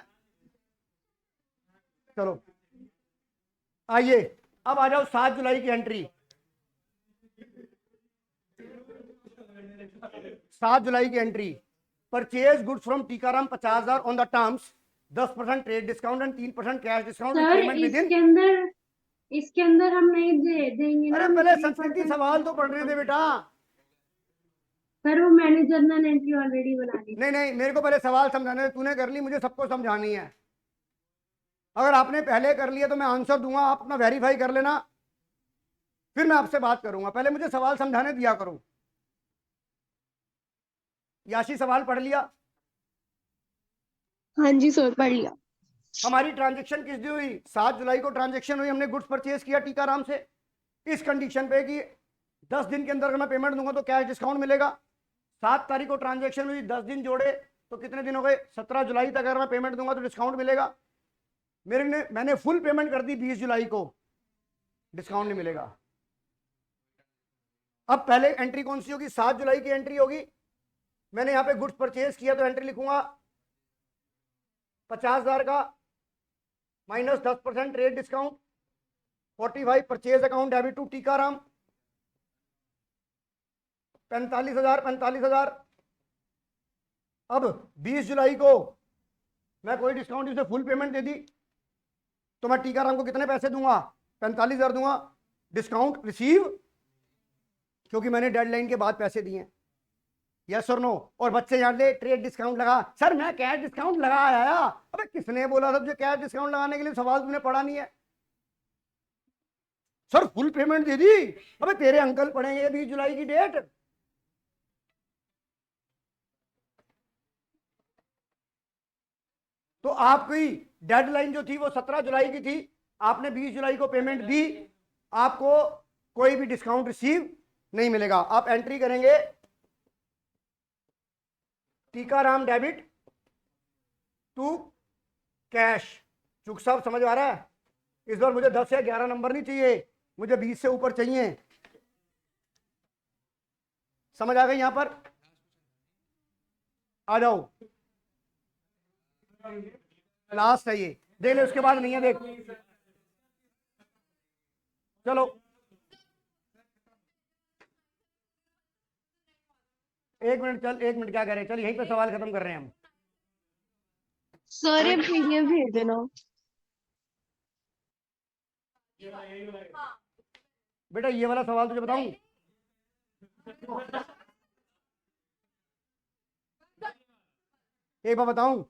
चलो आइए अब आ जाओ 7 जुलाई की एंट्री। 7 जुलाई की entry, purchase goods from Tikaram 50,000 on the terms 10% trade discount and 3% cash discount. Sir इसके अंदर हम नहीं देंगे ना। अरे पहले संस्कृति सवाल तो पढ़ने दे बेटा। सर वो मैंने जर्नल एंट्री ऑलरेडी बना ली। नहीं मेरे को पहले सवाल समझाने दे, तूने कर ली, मुझे सबको समझानी है। अगर आपने पहले कर लिया तो मैं आंसर दूंगा, आप अपना वेरीफाई कर लेना, फिर मैं आपसे बात करूंगा। पहले मुझे सवाल समझाने दिया करो। याशी सवाल पढ़ लिया? हाँ जी सर पढ़ लिया। हमारी ट्रांजैक्शन किस दिन हुई? 7 जुलाई को ट्रांजैक्शन हुई, हमने गुड्स परचेज किया टीकाराम से इस कंडीशन पे कि 10 दिन के अंदर अगर मैं पेमेंट दूंगा तो कैश डिस्काउंट मिलेगा। 7 तारीख को ट्रांजैक्शन हुई, 10 दिन जोड़े तो कितने दिन हो गए? 17 जुलाई तक अगर मैं पेमेंट दूंगा तो डिस्काउंट मिलेगा। मैंने फुल पेमेंट कर दी 20 जुलाई को, डिस्काउंट नहीं मिलेगा। अब पहले एंट्री कौन सी होगी? 7 जुलाई की एंट्री होगी। मैंने यहां पे गुड्स परचेज किया तो एंट्री लिखूंगा 50,000 का minus 10% trade discount, 45 purchase account debit to Tikaram, 45,000। अब 20 जुलाई को मैं कोई डिस्काउंट उसे फुल पेमेंट दे दी तो मैं टीकाराम को कितने पैसे दूंगा? 45,000 दूंगा। डिस्काउंट रिसीव, क्योंकि मैंने डेडलाइन के बाद पैसे दिए। यस और नो? और बच्चे जान ले ट्रेड डिस्काउंट लगा। सर मैं कैश डिस्काउंट लगा आया। अबे किसने बोला था तुझे कैश डिस्काउंट लगाने के लिए? सवाल तुमने पढ़ा नहीं है। सर फुल पेमेंट दे दी। अबे तेरे अंकल पढ़ेंगे 20 जुलाई की डेट। तो आपकी डेडलाइन जो थी वो 17 जुलाई की थी, आपने 20 जुलाई को पेमेंट दी, आपको कोई भी डिस्काउंट रिसीव नहीं मिलेगा। आप एंट्री करेंगे टीकाराम डेबिट टू कैश। चुक साहब समझ आ रहा है? इस बार मुझे 10 या 11 नंबर नहीं चाहिए, मुझे 20 से ऊपर चाहिए। समझ आ गई? यहां पर आ जाओ, लास्ट है ये, देख ले, उसके बाद नहीं है, देख चलो। एक मिनट, चल 1 मिनट, क्या करें, चल यहीं पे सवाल खत्म कर रहे हैं हम। सर ये पीडीएफ भेज देना। बेटा ये वाला सवाल तुझे बताऊं, एक बार बताऊं,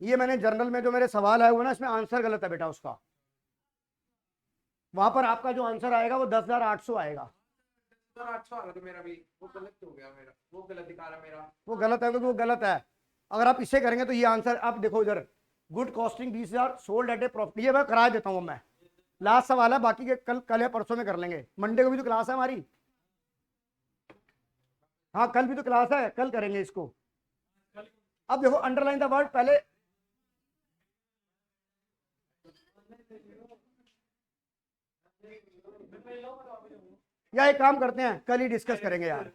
ये मैंने जर्नल में जो मेरे सवाल आए हुए ना, इसमें आंसर गलत है बेटा उसका। वहां पर आपका जो आंसर आएगा वो 10,800 आएगा। सर 800 आ रहा था मेरा भी, वो गलत हो गया मेरा, वो गलत दिखा रहा मेरा। वो गलत है क्योंकि वो गलत है। अगर आप इसे करेंगे तो ये आंसर, आप देखो इधर, good costing 20,000, sold at A profit, ये मैं करा देता हूँ मैं। लास्ट सवाल है, बाकी के कल या परसों में कर लेंगे, मंडे को भी तो क्लास है हमारी। हाँ कल भी तो क्लास है, कल करेंगे इसको। अब देखो अंडरलाइन द वर्ड पहले, या एक काम करते हैं, कल ही डिस्कस करेंगे यार।